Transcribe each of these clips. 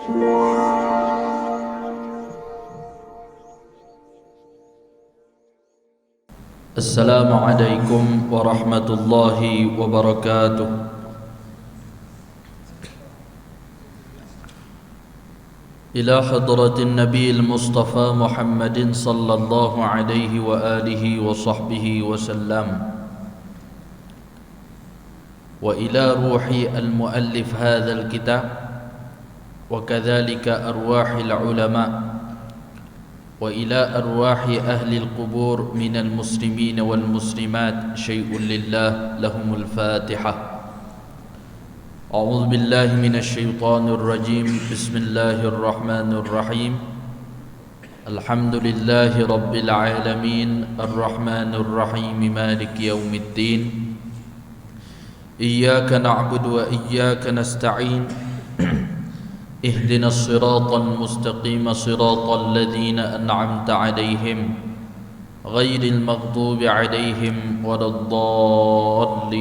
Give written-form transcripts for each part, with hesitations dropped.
Assalamualaikum warahmatullahi wabarakatuh. Ila hadratin Nabi al-Mustafa Muhammadin sallallahu alaihi wa alihi wa sahbihi wa sallam, wa ila ruhi al-muallif hadha al-kitab, wa kadhalika arwahi al-ulama, wa ila arwahi ahli al-qubur min al-muslimin wal-muslimat syai'un lillah lahumul Fatihah. A'udzu billahi minasy syaithanir rajim. Bismillahir rahmanir rahim. Alhamdulillahi rabbil alamin, arrahmanir rahim, maliki yaumiddin. Iyyaka na'budu wa iyyaka nasta'in. Ihdinas siratal mustaqim, siratal ladzina an'amta 'alaihim ghairil maghdubi 'alaihim waladdallin.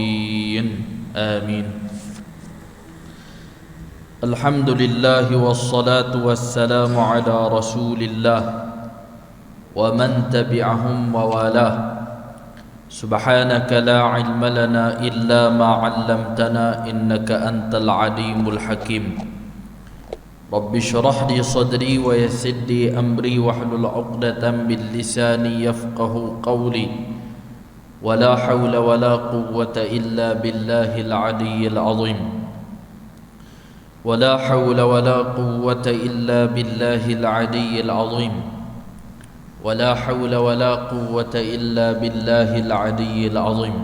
Amin. Alhamdulillah wassalatu wassalamu ala rasulillah wa man tabi'ahum wa walah. Subhanaka la ilma lana illa ma 'allamtana innaka antal alimul hakim. Rabbi shrah li sadri wa yassir li amri wahlul 'uqdatam min lisani yafqahu qawli. Wa la hawla wa la quwwata illa billahil 'aliyyil 'azim. ولا حول ولا قوة إلا بالله العلي العظيم. ولا حول ولا قوة إلا بالله العلي العظيم.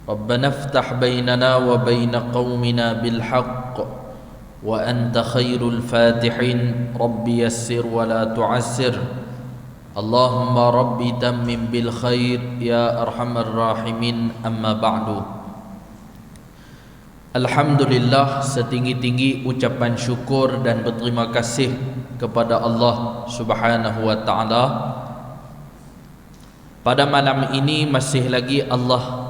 ربنا افتح بيننا وبين قومنا بالحق وأنت خير الفاتحين. رب يسر ولا تعسر. اللهم رب تمم بالخير يا أرحم الراحمين. أما بعد. Alhamdulillah, setinggi-tinggi ucapan syukur dan berterima kasih kepada Allah Subhanahu wa ta'ala. Pada malam ini masih lagi Allah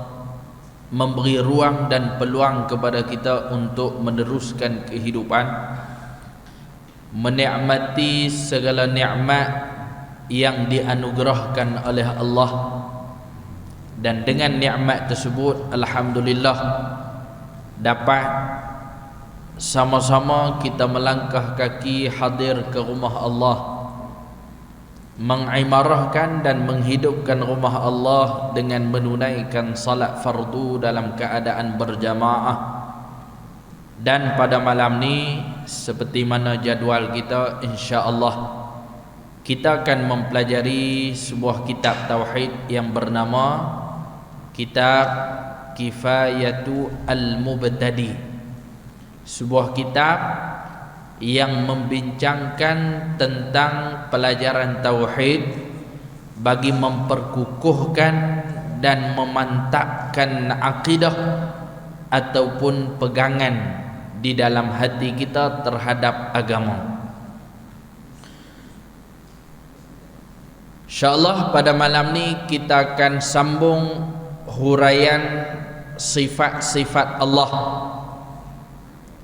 memberi ruang dan peluang kepada kita untuk meneruskan kehidupan, menikmati segala nikmat yang dianugerahkan oleh Allah. Dan dengan nikmat tersebut, alhamdulillah, dapat sama-sama kita melangkah kaki hadir ke rumah Allah, mengimarahkan dan menghidupkan rumah Allah dengan menunaikan salat fardu dalam keadaan berjamaah. Dan pada malam ni, seperti mana jadual kita, insya-Allah kita akan mempelajari sebuah kitab tauhid yang bernama Kitab Kifayatu Al-Mubtadi, sebuah kitab yang membincangkan tentang pelajaran tauhid bagi memperkukuhkan dan memantapkan akidah ataupun pegangan di dalam hati kita terhadap agama. InsyaAllah pada malam ni kita akan sambung huraian sifat-sifat Allah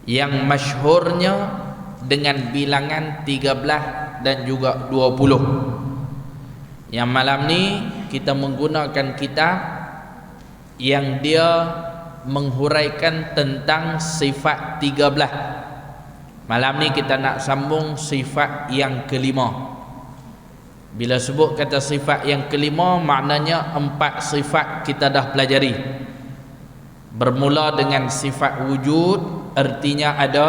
yang masyhurnya dengan bilangan 13 dan juga 20. Yang malam ni kita menggunakan kitab yang dia menghuraikan tentang sifat 13. Malam ni kita nak sambung sifat yang kelima. Bila sebut kata sifat yang kelima, maknanya 4 sifat kita dah pelajari. Bermula dengan sifat wujud, artinya ada.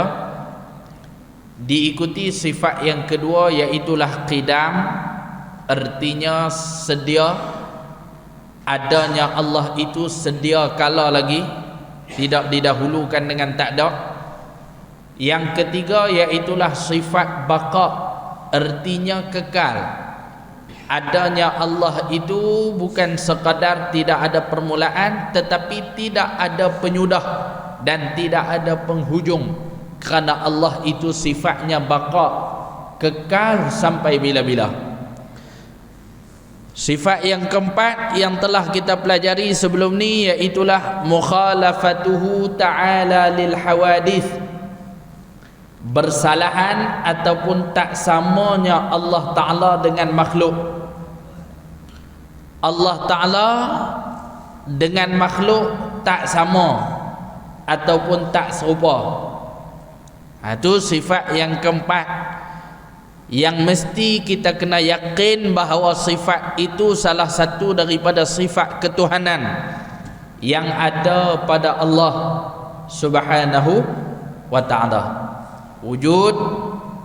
Diikuti sifat yang kedua, iaitulah qidam, artinya sedia. Adanya Allah itu sedia kala lagi, tidak didahulukan dengan tak ada. Yang ketiga iaitulah sifat baqa, artinya kekal. Adanya Allah itu bukan sekadar tidak ada permulaan, tetapi tidak ada penyudah dan tidak ada penghujung, kerana Allah itu sifatnya baqa, kekal sampai bila-bila. Sifat yang keempat yang telah kita pelajari sebelum ni, iaitulah mukhalafatuhu ta'ala lil hawadith, bersalahan ataupun tak samanya Allah Ta'ala dengan makhluk. Allah Ta'ala dengan makhluk tak sama ataupun tak serupa. Itu sifat yang keempat yang mesti kita kena yakin bahawa sifat itu salah satu daripada sifat ketuhanan yang ada pada Allah Subhanahu wa ta'ala. Wujud,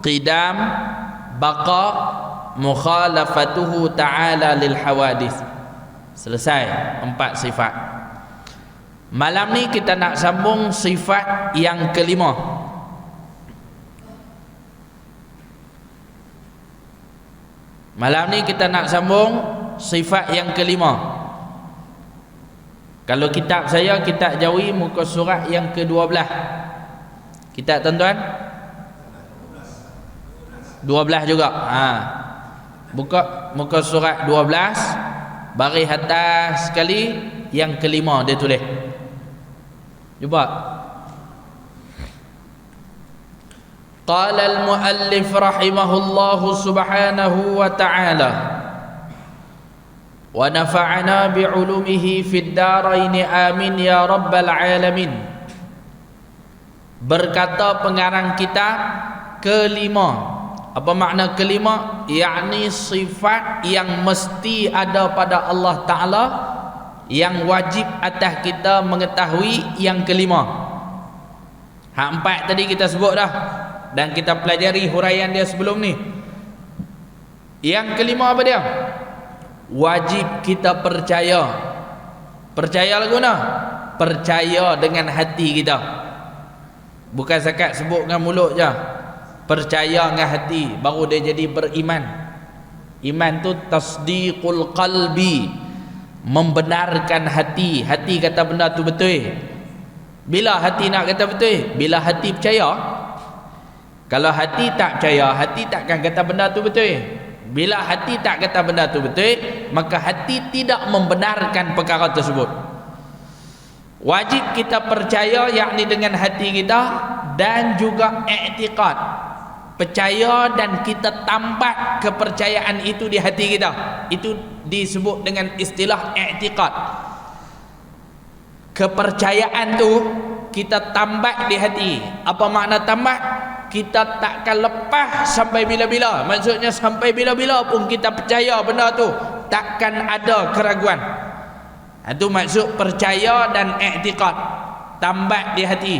qidam, baqa, mukhalafatuhu ta'ala lil hawadith. Selesai 4 sifat. Malam ni kita nak sambung sifat yang kelima. Malam ni kita nak sambung sifat yang kelima. Kalau kitab saya, kitab Jawi, muka surat yang ke-12. Kitab tuan-tuan? 12 juga. Buka muka surat 12, baris atas sekali yang kelima dia tulis. Cuba. قال المؤلف رحمه الله سبحانه وتعالى ونفعنا بعلومه في الدارين آمين يا رب العالمين. Berkata pengarang kitab kelima. Apa makna kelima? Yakni sifat yang mesti ada pada Allah Ta'ala, yang wajib atas kita mengetahui yang kelima. Hak 4 tadi kita sebut dah, dan kita pelajari huraian dia sebelum ni. Yang kelima apa dia? Wajib kita percaya. Percaya lagu mana? Percaya dengan hati kita. Bukan zakat sebut dengan mulut je. Percaya dengan hati, baru dia jadi beriman. Iman tu tasdiqul qalbi, membenarkan hati. Hati kata benda tu betul. Bila hati nak kata betul? Bila hati percaya. Kalau hati tak percaya, hati takkan kata benda tu betul. Bila hati tak kata benda tu betul, maka hati tidak membenarkan perkara tersebut. Wajib kita percaya, yakni dengan hati kita, dan juga i'tiqad, percaya dan kita tambah kepercayaan itu di hati kita. Itu disebut dengan istilah i'tiqad. Kepercayaan tu kita tambah di hati. Apa makna tambah? Kita takkan lepas sampai bila-bila. Maksudnya sampai bila-bila pun kita percaya benda tu, takkan ada keraguan. Itu maksud percaya dan i'tiqad, tambah di hati.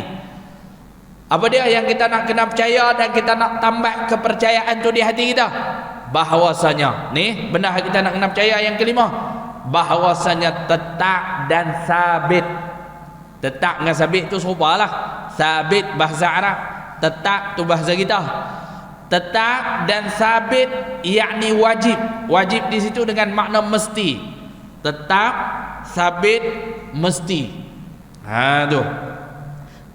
Apa dia yang kita nak kena percaya dan kita nak tambah kepercayaan tu di hati kita? Bahawasanya, ni benda kita nak kena percaya yang kelima, bahawasanya tetap dan sabit. Tetap dengan sabit tu serupalah. Sabit bahasa Arab, tetap tu bahasa kita. Tetap dan sabit yakni wajib. Wajib di situ dengan makna mesti. Tetap, sabit, mesti. Tu.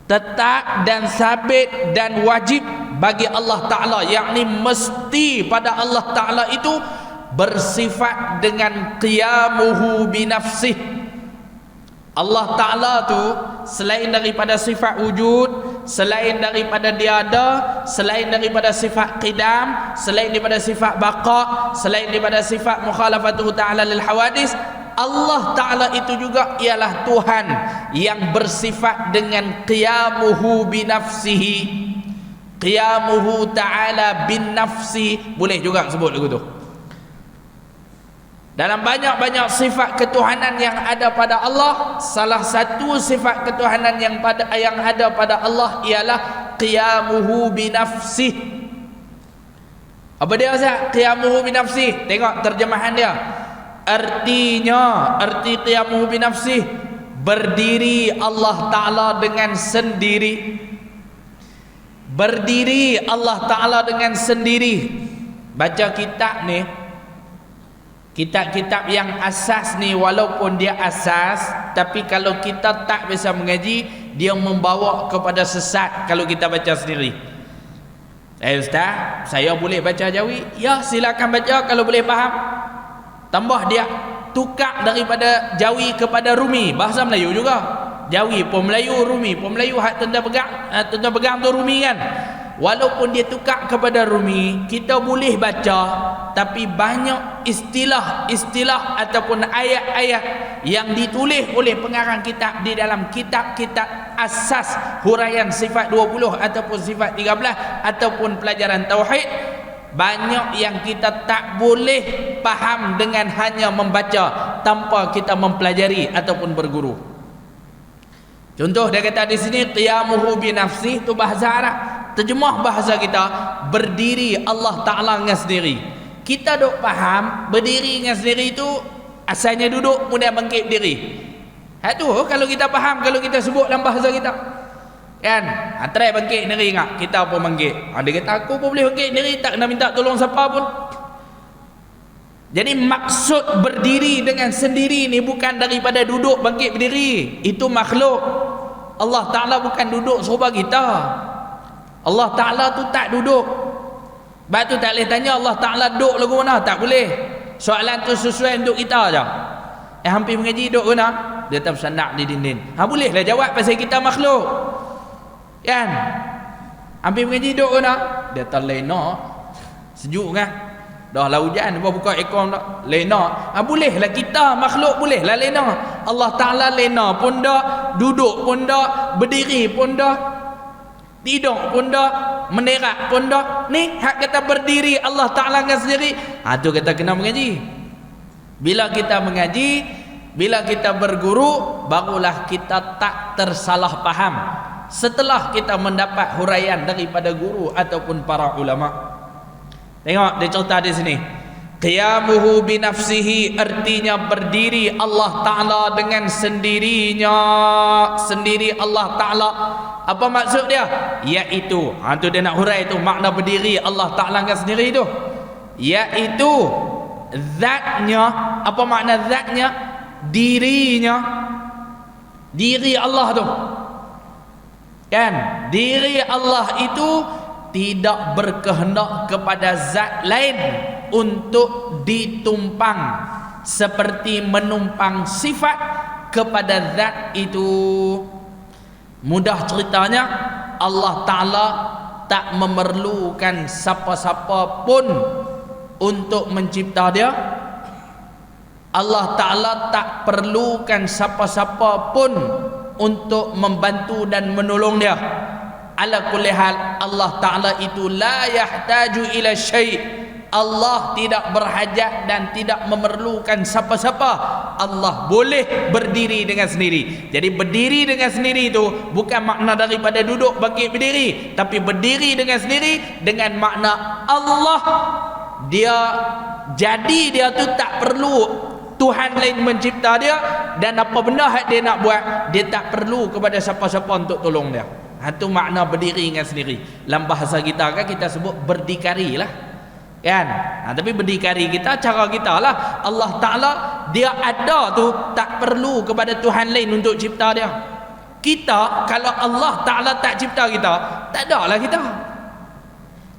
Tetap dan sabit dan wajib bagi Allah Ta'ala, yakni mesti pada Allah Ta'ala itu bersifat dengan qiyamuhu binafsih. Allah Ta'ala tu selain daripada sifat wujud, selain daripada dia ada, selain daripada sifat qidam, selain daripada sifat baqa, selain daripada sifat mukhalafatuhu ta'ala lil hawadis, Allah Ta'ala itu juga ialah Tuhan yang bersifat dengan qiyamuhu binafsihi. Qiyamuhu ta'ala bin nafsi, boleh juga sebut lagu tu. Dalam banyak-banyak sifat ketuhanan yang ada pada Allah, salah satu sifat ketuhanan yang ada pada Allah ialah qiyamuhu binafsih. Apa dia Ustaz? Qiyamuhu binafsih. Tengok terjemahan dia. Artinya, arti qiyamuhu binafsih, berdiri Allah Ta'ala dengan sendiri. Berdiri Allah Ta'ala dengan sendiri. Baca kitab ni, kitab-kitab yang asas ni, walaupun dia asas, tapi kalau kita tak bisa mengaji, dia membawa kepada sesat kalau kita baca sendiri. Ustaz, saya boleh baca Jawi? Ya, silakan baca kalau boleh faham. Tambah dia tukar daripada Jawi kepada Rumi, bahasa Melayu juga. Jawi pun Melayu, Rumi pun Melayu. Hak tuan-tuan pegang tu Rumi kan. walaupun dia tukar kepada Rumi, kita boleh baca, tapi banyak istilah-istilah ataupun ayat-ayat yang ditulis oleh pengarang kitab di dalam kitab-kitab asas huraian sifat 20 ataupun sifat 13 ataupun pelajaran tauhid, banyak yang kita tak boleh faham dengan hanya membaca tanpa kita mempelajari ataupun berguru. Contoh dia kata di sini qiyamuhu bi nafsi, tu bahasa Arab. Terjemah bahasa kita, berdiri Allah Taala dengan sendiri. Kita dok faham berdiri dengan sendiri itu asalnya duduk kemudian bangkit berdiri. Tu kalau kita faham, kalau kita sebut dalam bahasa kita. Kan? Try bangkit sendiri ngak, kita pun bangkit. Dia kata aku pun boleh bangkit sendiri, tak kena minta tolong siapa pun. Jadi maksud berdiri dengan sendiri ni bukan daripada duduk bangkit berdiri. Itu makhluk. Allah Ta'ala bukan duduk serupa kita. Allah Ta'ala tu tak duduk. Sebab tu tak boleh tanya Allah Ta'ala duduk lagu mana, tak boleh. Soalan tu sesuai untuk kita je. Hampir mengaji duduk mana? Dia tak bersandak di dinding. Bolehlah jawab pasal kita makhluk. Kan? Hampir mengaji duduk mana? Dia tak lena. Sejuk kan? Dah lah hujan, buka aircon dah. Lena. Bolehlah kita makhluk, bolehlah lena. Allah Ta'ala lena pun dah, duduk pun dah, berdiri pun dah, tidur pun dah, menerak pun dah. Ni hak kata berdiri Allah Ta'ala dengan sendiri. Tu kata kena mengaji. Bila kita mengaji, bila kita berguru, barulah kita tak tersalah faham setelah kita mendapat huraian daripada guru ataupun para ulama. Tengok dia cerita di sini. Qiyamuhu bi nafsihi, artinya berdiri Allah Ta'ala dengan sendirinya. Sendiri Allah Ta'ala. Apa maksud dia? Iaitu, tu dia nak hurai tu makna berdiri Allah Ta'ala dengan sendiri tu. Iaitu zatnya. Apa makna zatnya? Dirinya. Diri Allah tu. Kan? Diri Allah itu tidak berkehendak kepada zat lain untuk ditumpang, seperti menumpang sifat kepada zat itu. Mudah ceritanya, Allah Ta'ala tak memerlukan siapa-siapa pun untuk mencipta dia. Allah Ta'ala tak perlukan siapa-siapa pun untuk membantu dan menolong dia. Ala kulli hal, Allah Ta'ala itu la yahtaju ila syai'. Allah tidak berhajat dan tidak memerlukan siapa-siapa. Allah boleh berdiri dengan sendiri. Jadi berdiri dengan sendiri itu bukan makna daripada duduk bangkit berdiri, tapi berdiri dengan sendiri dengan makna Allah dia jadi dia tu tak perlu Tuhan lain mencipta dia, dan apa benda yang dia nak buat, dia tak perlu kepada siapa-siapa untuk tolong dia. Itu makna berdiri dengan sendiri. Dalam bahasa kita kan kita sebut berdikari lah. Kan? Tapi berdikari kita, cara kita lah. Allah Ta'ala dia ada tu, tak perlu kepada Tuhan lain untuk cipta dia. Kita, kalau Allah Ta'ala tak cipta kita, tak ada lah kita.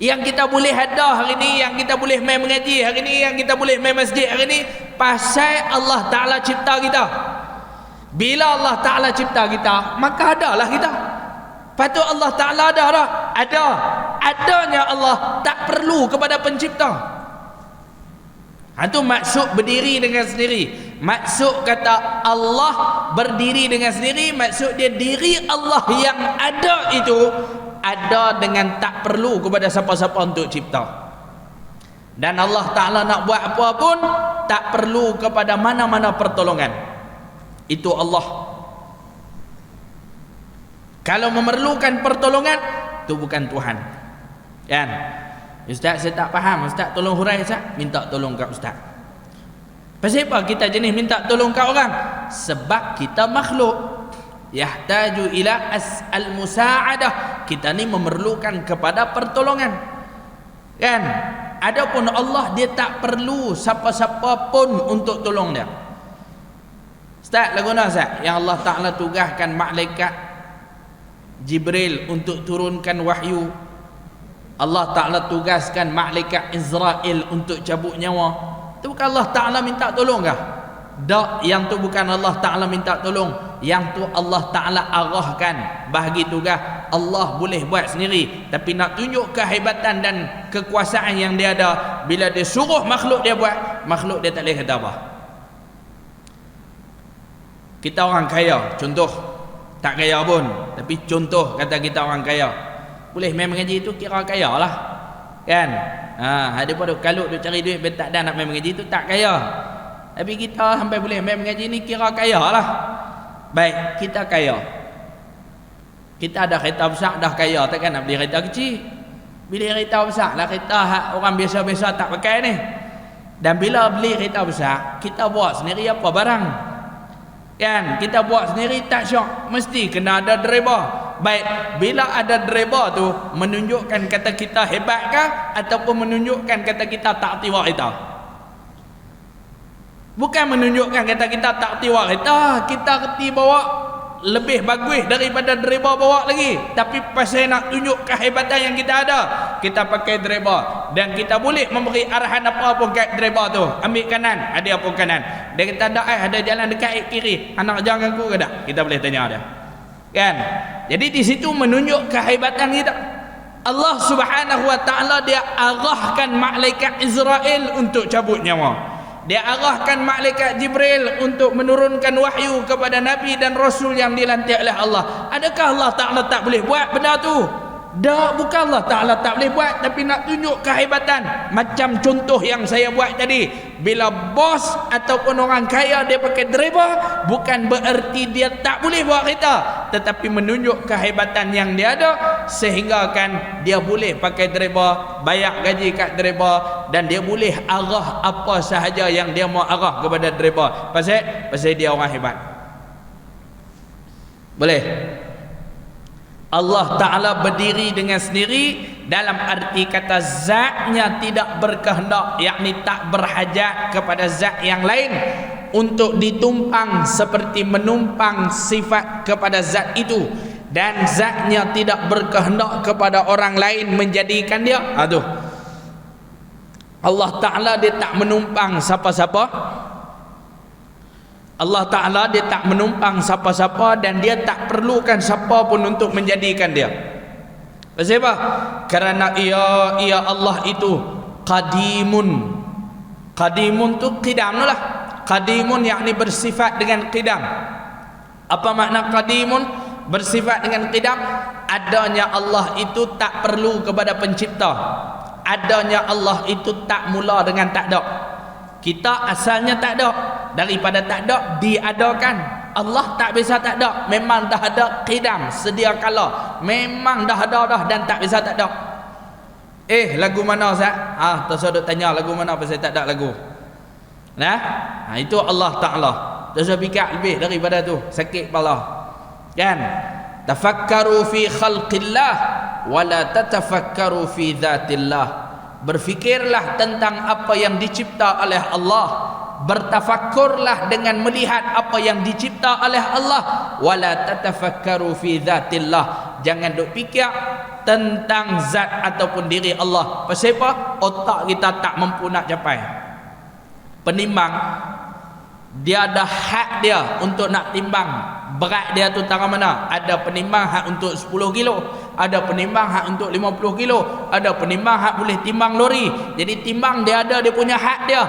Yang kita boleh ada hari ni, yang kita boleh main mengaji hari ni, yang kita boleh main masjid hari ni, pasal Allah Ta'ala cipta kita. Bila Allah Ta'ala cipta kita, maka adalah kita. Patut Allah Ta'ala ada tak? Ada. Adanya Allah tak perlu kepada pencipta. Itu maksud berdiri dengan sendiri. Maksud kata Allah berdiri dengan sendiri, maksud dia diri Allah yang ada itu ada dengan tak perlu kepada siapa-siapa untuk cipta. Dan Allah Ta'ala nak buat apa pun tak perlu kepada mana-mana pertolongan. Itu Allah. Kalau memerlukan pertolongan, itu bukan Tuhan. Kan? Ustaz, saya tak faham. Ustaz, tolong hurai Ustaz. Minta tolong kat Ustaz. Pasal apa kita jenis minta tolong kat orang? Sebab kita makhluk. Yahtaju ila al-musa'adah. Kita ni memerlukan kepada pertolongan. Kan? Adapun Allah, dia tak perlu siapa-siapa pun untuk tolong dia. Ustaz, lagu mana Ustaz? Yang Allah Ta'ala tugaskan malaikat Jibril untuk turunkan wahyu. Allah Ta'ala tugaskan malaikat Israel untuk cabut nyawa. Itu bukan Allah Ta'ala minta tolong kah? Tak, yang tu bukan Allah Ta'ala minta tolong. Yang tu Allah Ta'ala arahkan bahagi tugas Allah boleh buat sendiri, tapi nak tunjuk kehebatan dan kekuasaan yang dia ada, bila dia suruh makhluk dia buat, makhluk dia tak boleh kata apa. Kita orang kaya, contoh, tak kaya pun, tapi contoh kata kita orang kaya, boleh main mengaji itu kira kaya lah, kan? Ada pada kalau dia cari duit tak ada nak main mengaji itu tak kaya, tapi kita sampai boleh main mengaji ni kira kaya lah. Baik, kita kaya, kita ada kereta besar dah kaya, takkan nak beli kereta kecil. Beli kereta besar lah, kereta orang biasa-biasa tak pakai ni. Dan bila beli kereta besar, kita buat sendiri apa barang, kan? Kita buat sendiri tak syok, mesti kena ada driver. Baik, bila ada driver tu menunjukkan kata kita hebat kah, ataupun menunjukkan kata kita tak tiwa kita? Bukan menunjukkan kata kita tak tiwa kita, kita reti bawa lebih bagus daripada driver bawa lagi, tapi pasal nak tunjuk kehebatan yang kita ada, kita pakai driver. Dan kita boleh memberi arahan apa pun kat driver tu, ambil kanan, ada apa kanan, dia kata ada jalan dekat kiri, anak jangan ku ke tak, kita boleh tanya dia, kan? Jadi di situ menunjuk kehebatan kita. Allah Subhanahu wa taala dia arahkan malaikat Israel untuk cabut nyawa, dia arahkan malaikat Jibril untuk menurunkan wahyu kepada Nabi dan Rasul yang dilantik oleh Allah. Adakah Allah Ta'ala tak boleh buat benda tu? Dah, bukan Allah Ta'ala tak boleh buat, tapi nak tunjuk kehebatan. Macam contoh yang saya buat tadi, bila bos ataupun orang kaya dia pakai driver, bukan bererti dia tak boleh buat kereta, tetapi menunjuk kehebatan yang dia ada, sehingga kan dia boleh pakai driver, bayar gaji kat driver, dan dia boleh arah apa sahaja yang dia mau arah kepada driver. Pasal dia orang hebat. Boleh. Allah Ta'ala berdiri dengan sendiri dalam arti kata zatnya tidak berkehendak, yakni tak berhajat kepada zat yang lain untuk ditumpang seperti menumpang sifat kepada zat itu, dan zatnya tidak berkehendak kepada orang lain menjadikan dia. Allah Ta'ala dia tak menumpang siapa-siapa. Allah Ta'ala dia tak menumpang siapa-siapa, dan dia tak perlukan siapa pun untuk menjadikan dia. Pasal apa? Kerana ia Allah itu qadimun. Qadimun tu qidam lah. Qadimun yakni bersifat dengan qidam. Apa makna qadimun? Bersifat dengan qidam, adanya Allah itu tak perlu kepada pencipta. Adanya Allah itu tak mula dengan tak ada. Kita asalnya tak ada, daripada tak ada diadakan. Allah tak bisa tak ada, memang dah ada qidam sedia kala, memang dah ada dah dan tak bisa tak ada. Lagu mana Ustaz? Tersodok tanya lagu mana pasal tak ada lagu. Itu Allah Ta'ala. Terus fikir lebih daripada tu, sakit kepala, kan? Tafakkaru fi khalqillah wala tatafakkaru fi dhatillah. Berfikirlah tentang apa yang dicipta oleh Allah, bertafakkurlah dengan melihat apa yang dicipta oleh Allah. Wala tatafakkaru fi dzatillah, jangan duk fikir tentang zat ataupun diri Allah. Pasal apa? Otak kita tak mampu nak capai. Penimbang dia ada had dia untuk nak timbang berat dia tu tara mana. Ada penimbang hak untuk 10 kilo, ada penimbang hak untuk 50 kilo, ada penimbang hak boleh timbang lori. Jadi timbang dia ada dia punya had dia.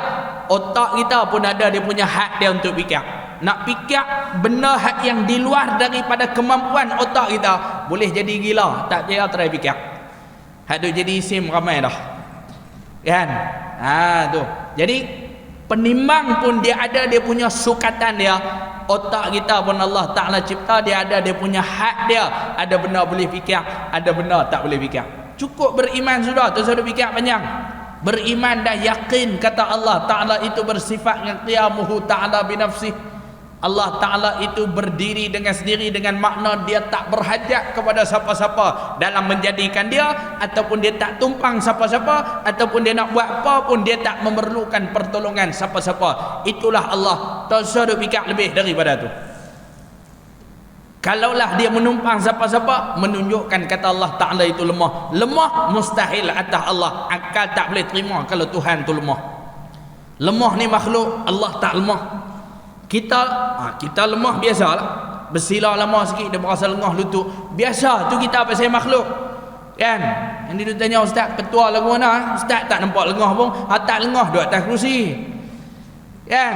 Otak kita pun ada dia punya had dia untuk fikir. Nak fikir benda hak yang di luar daripada kemampuan otak kita, boleh jadi gila. Tak kira try fikir, hak tu jadi isim ramai dah, kan? Tu jadi penimbang pun dia ada dia punya sukatan dia. Otak kita pun Allah Ta'ala cipta, dia ada dia punya had dia. Ada benda boleh fikir, ada benda tak boleh fikir. Cukup beriman sudah, tak usah fikir panjang. Beriman dan yakin kata Allah Ta'ala itu bersifat yang qiyamuhu ta'ala binafsih. Allah Ta'ala itu berdiri dengan sendiri, dengan makna dia tak berhajat kepada siapa-siapa dalam menjadikan dia, ataupun dia tak tumpang siapa-siapa, ataupun dia nak buat apa pun dia tak memerlukan pertolongan siapa-siapa. Itulah Allah. Tak usah fikir lebih daripada tu. Kalaulah dia menumpang siapa-siapa, menunjukkan kata Allah Ta'ala itu lemah. Lemah mustahil atas Allah. Akal tak boleh terima kalau Tuhan tu lemah. Lemah ni makhluk, Allah tak lemah. Kita lemah biasalah. Bersila lama sikit dia berasa lengah lutut. Biasa tu kita pasal makhluk. Kan? Yang dia tanya ustaz, ketua lagu mana? Ustaz tak nampak lengah pun. Tak lengah duduk atas kerusi. Kan?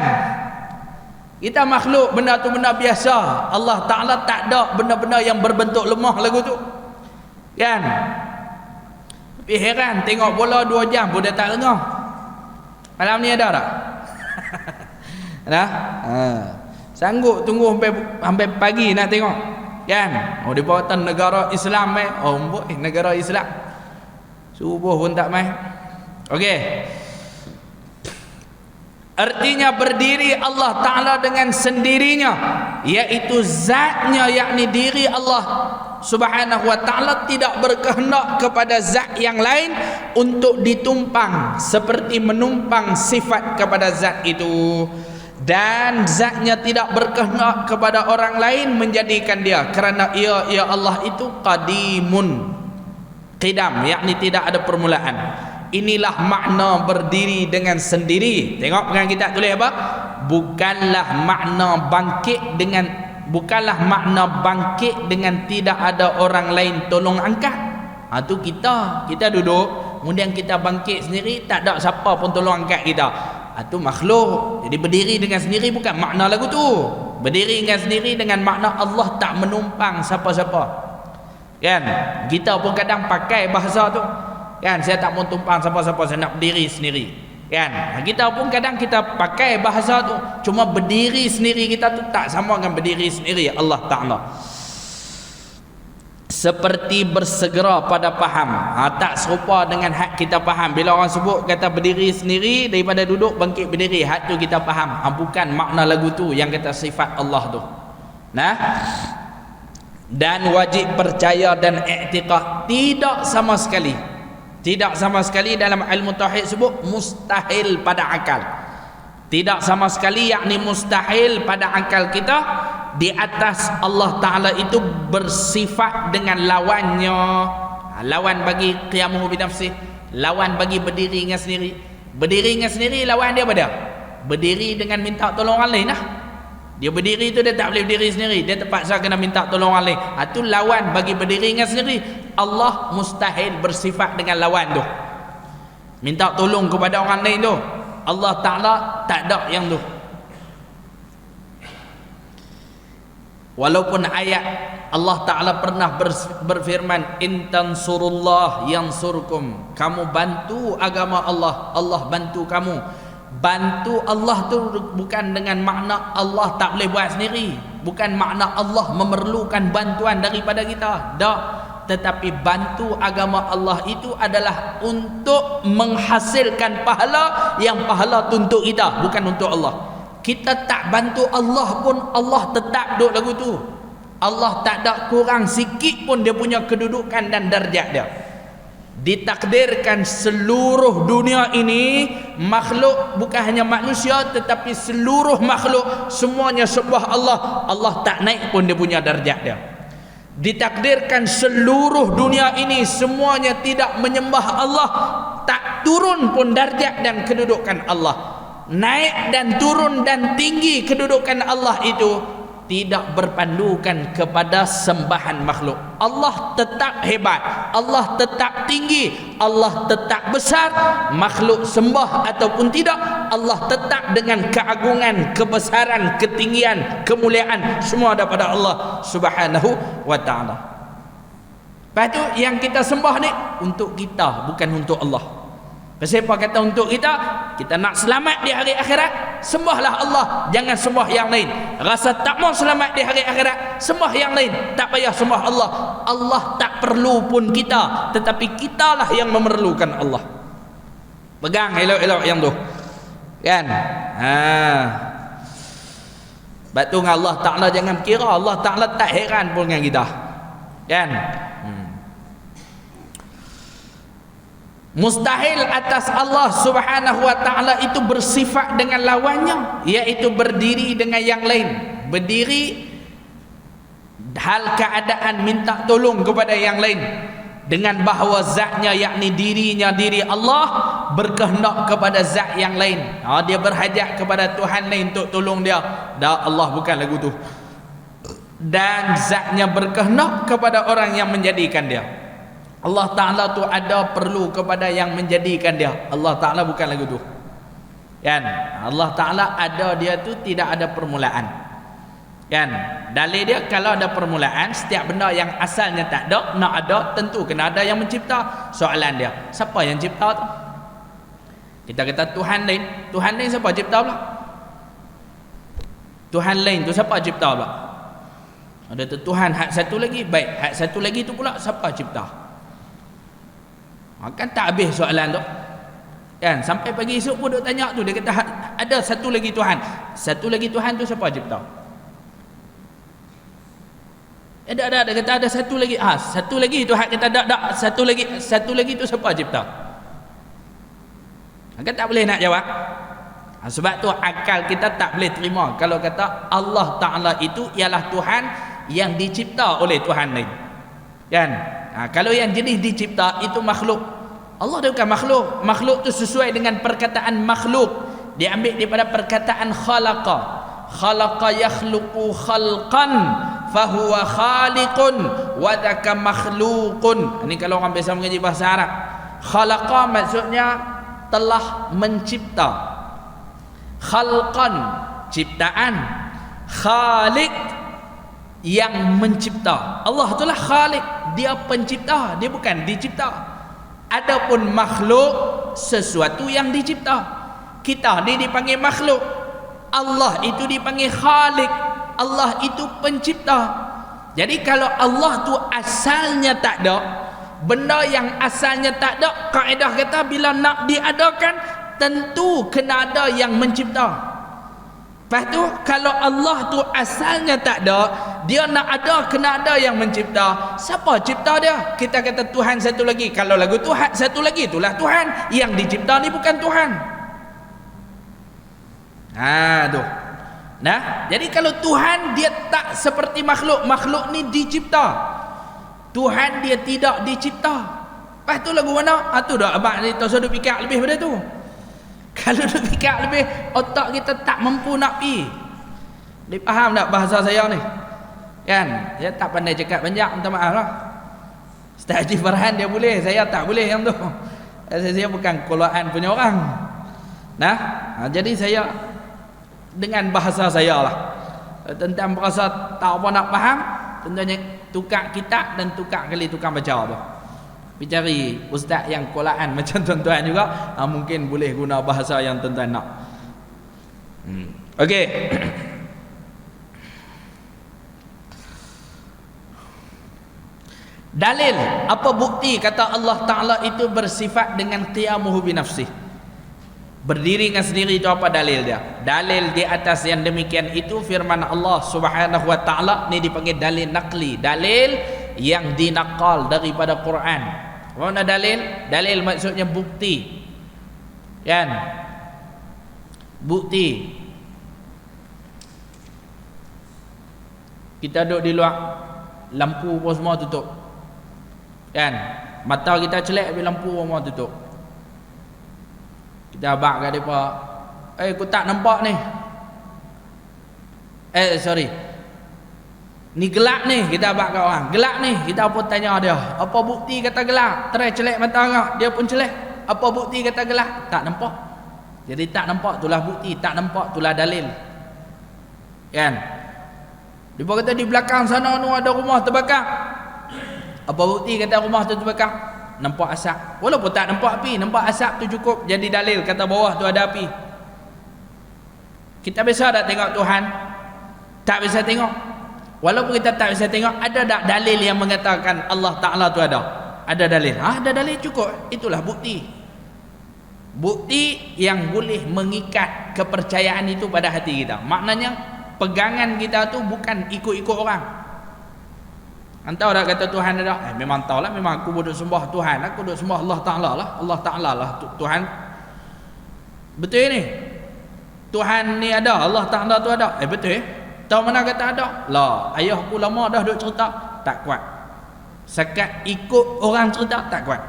Kita makhluk, benda tu benda biasa. Allah Ta'ala tak ada benda-benda yang berbentuk lemah lagu tu. Kan? Tapi heran, tengok bola 2 jam pun dia tak lengah. Malam ni ada tak? Nah, sanggup tunggu sampai pagi nak tengok. Kan? Oh, di bawah negara Islam negara Islam. Subuh pun tak main. Okey. Artinya berdiri Allah Ta'ala dengan sendirinya, iaitu zatnya, yakni diri Allah Subhanahu wa Ta'ala tidak berkehendak kepada zat yang lain untuk ditumpang seperti menumpang sifat kepada zat itu, dan zatnya tidak berkehendak kepada orang lain menjadikan dia, kerana ia Allah itu qadimun, qidam, yakni tidak ada permulaan. Inilah makna berdiri dengan sendiri. Tengok pegang kita tulis apa? Bukanlah makna bangkit dengan tidak ada orang lain tolong angkat. Tu kita duduk, kemudian kita bangkit sendiri, tak ada siapa pun tolong angkat kita. Tu makhluk. Jadi berdiri dengan sendiri bukan makna lagu tu. Berdiri dengan sendiri dengan makna Allah tak menumpang siapa-siapa. Kan? Kita pun kadang pakai bahasa tu. Kan, saya tak mau tumpang siapa-siapa, saya nak berdiri sendiri. Kan, kita pun kadang kita pakai bahasa tu, cuma berdiri sendiri kita tu tak sama dengan berdiri sendiri Allah Ta'ala. Seperti bersegera pada faham, tak serupa dengan hak kita faham. Bila orang sebut kata berdiri sendiri, daripada duduk bangkit berdiri, hak tu kita faham. Bukan makna lagu tu yang kata sifat Allah tu. Nah, dan wajib percaya dan i'tiqad, tidak sama sekali dalam ilmu tauhid sebut mustahil pada akal. Tidak sama sekali, yakni mustahil pada akal kita di atas Allah Ta'ala itu bersifat dengan lawannya. Lawan bagi qiyamuhu binafsih, lawan bagi berdiri dengan sendiri. Berdiri dengan sendiri lawan dia apa? Berdiri dengan minta tolong orang lain lah. Dia berdiri tu dia tak boleh berdiri sendiri, dia terpaksa kena minta tolong orang lain. Itu lawan bagi berdiri dengan sendiri. Allah mustahil bersifat dengan lawan tu, minta tolong kepada orang lain tu. Allah Ta'ala tak ada yang tu. Walaupun ayat Allah Ta'ala pernah berfirman, in tansurullah yansurkum, kamu bantu agama Allah, Allah bantu kamu. Bantu Allah tu bukan dengan makna Allah tak boleh buat sendiri, bukan makna Allah memerlukan bantuan daripada kita, tak. Tetapi bantu agama Allah itu adalah untuk menghasilkan pahala, yang pahala tu untuk kita, bukan untuk Allah. Kita tak bantu Allah pun Allah tetap duduk lagu tu. Allah tak ada kurang sikit pun dia punya kedudukan dan darjat dia. Ditakdirkan seluruh dunia ini, makhluk, bukan hanya manusia tetapi seluruh makhluk semuanya sembah Allah, Allah tak naik pun dia punya darjat dia. Ditakdirkan seluruh dunia ini semuanya tidak menyembah Allah, tak turun pun darjat dan kedudukan Allah. Naik dan turun dan tinggi kedudukan Allah itu tidak berpandukan kepada sembahan makhluk. Allah tetap hebat, Allah tetap tinggi, Allah tetap besar. Makhluk sembah ataupun tidak, Allah tetap dengan keagungan, kebesaran, ketinggian, kemuliaan, semua daripada Allah Subhanahu wa Ta'ala. Lepas tu yang kita sembah ni untuk kita, bukan untuk Allah. Siapa kata untuk kita? Kita nak selamat di hari akhirat, sembahlah Allah, jangan sembah yang lain. Rasa tak mau selamat di hari akhirat, sembah yang lain, tak payah sembah Allah. Allah tak perlu pun kita, tetapi kitalah yang memerlukan Allah. Pegang elok-elok yang tu, kan? Sebab tu Allah Ta'ala jangan kira Allah Ta'ala tak heran pun dengan kita, kan? Mustahil atas Allah Subhanahu wa Ta'ala itu bersifat dengan lawannya, iaitu berdiri dengan yang lain. Berdiri hal keadaan minta tolong kepada yang lain, dengan bahawa zatnya, yakni dirinya, diri Allah berkehendak kepada zat yang lain. Dia berhajat kepada Tuhan lain untuk tolong dia. Dah, Allah bukan lagu tu. dan zatnya berkehendak kepada orang yang menjadikan dia. Allah Ta'ala tu ada perlu kepada yang menjadikan dia. Allah Ta'ala bukan lagu tu kan. Allah Ta'ala ada dia tu tidak ada permulaan kan. Dalil dia kalau ada permulaan, setiap benda yang asalnya tak ada nak ada, tentu kena ada yang mencipta. Soalan dia, siapa yang cipta tu? Kita kata Tuhan lain. Tuhan lain siapa cipta pula? Tuhan lain tu siapa cipta pula? Ada tu Tuhan hak satu lagi. Baik, hak satu lagi tu pula siapa cipta? Kan tak habis soalan tu kan. Sampai pagi esok pun duk tanya tu. Dia kata ada satu lagi Tuhan. Satu lagi Tuhan tu siapa cipta? Ada dia kata ada satu lagi. Satu lagi tu hak kita ada. Satu lagi tu siapa cipta? Kan tak boleh nak jawab. Sebab tu akal kita tak boleh terima kalau kata Allah Ta'ala itu ialah Tuhan yang dicipta oleh Tuhan lain kan. Kalau yang jenis dicipta itu makhluk. Allah dia bukan makhluk. Makhluk tu sesuai dengan perkataan makhluk, dia ambil daripada perkataan khalaqa. Khalaqa yakhluqu khalqan fahuwa khaliqun wa dzaka makhluqun. Ini kalau orang biasa mengaji bahasa Arab. Khalaqa maksudnya telah mencipta. Khalqan ciptaan. Khaliq yang mencipta. Allah itulah khaliq, dia pencipta, dia bukan dicipta. Adapun makhluk sesuatu yang dicipta. Kita ni dipanggil makhluk, Allah itu dipanggil khaliq. Allah itu pencipta. Jadi kalau Allah tu asalnya tak ada, benda yang asalnya tak ada, kaedah kata bila nak diadakan tentu kena ada yang mencipta. Lepas tu kalau Allah tu asalnya tak ada, dia nak ada kena ada yang mencipta. Siapa cipta dia? Kita kata Tuhan satu lagi. Kalau lagu Tuhan satu lagi, itulah Tuhan. Yang dicipta ni bukan Tuhan. Tu. Nah, jadi kalau Tuhan dia tak seperti makhluk. Makhluk ni dicipta. Tuhan dia tidak dicipta. Lepas tu lagu mana? Tu dah abang ni tak usah duk fikir lebih pada tu. Kalau duk fikir lebih, otak kita tak mampu nak pi. Dia faham tak bahasa saya ni? Kan? Saya tak pandai cakap banyak, minta maaf lah. Ustaz Haji Farhan dia boleh, saya tak boleh yang tu. Saya bukan Quran punya orang. Nah, jadi saya dengan bahasa saya lah. Tentang bahasa tak apa nak faham, tentunya tukar kitab dan tukar kali tukar baca apa. Cari ustaz yang Quran macam tuan-tuan juga, mungkin boleh guna bahasa yang tuan-tuan nak. Okey. Dalil, apa bukti kata Allah Ta'ala itu bersifat dengan qiyamuhu binafsih, berdiri dengan sendiri? Itu apa dalil dia? Dalil di atas yang demikian itu firman Allah Subhanahu wa Ta'ala. Ni dipanggil dalil naqli, dalil yang dinakal daripada Quran. Mana dalil? Dalil maksudnya bukti kan. Bukti. Kita duduk di luar, lampu pun semua tutup kan. Mata kita celak tapi lampu pun semua tutup. Kita abang kat mereka, aku tak nampak ni. Sorry, ni gelap ni. Kita abang kat orang, gelap ni. Kita pun tanya dia, apa bukti kata gelap? Try celak mata orang, dia pun celak. Apa bukti kata gelap? Tak nampak. Jadi tak nampak itulah bukti, tak nampak itulah dalil kan. Dia kata di belakang sana tu ada rumah terbakar. Apa bukti kata rumah tu terbakar? Nampak asap. Walaupun tak nampak api, nampak asap tu cukup jadi dalil kata bawah tu ada api. Kita biasa tak tengok Tuhan? Tak bisa tengok. Walaupun kita tak bisa tengok, ada tak dalil yang mengatakan Allah Ta'ala tu ada? Ada dalil. Ada dalil cukup. Itulah bukti. Bukti yang boleh mengikat kepercayaan itu pada hati kita. Maknanya pegangan kita tu bukan ikut-ikut orang. Entah dah kata Tuhan ada, memang tahu lah, memang aku duduk sembah Tuhan, aku duduk sembah Allah Ta'ala lah, Allah Ta'ala lah Tuhan. Betul ni? Tuhan ni ada, Allah Ta'ala tu ada. Betul. Tahu mana kata ada? Lah, ayah aku lama dah duduk cerita, tak kuat. Sekat ikut orang cerita, tak kuat.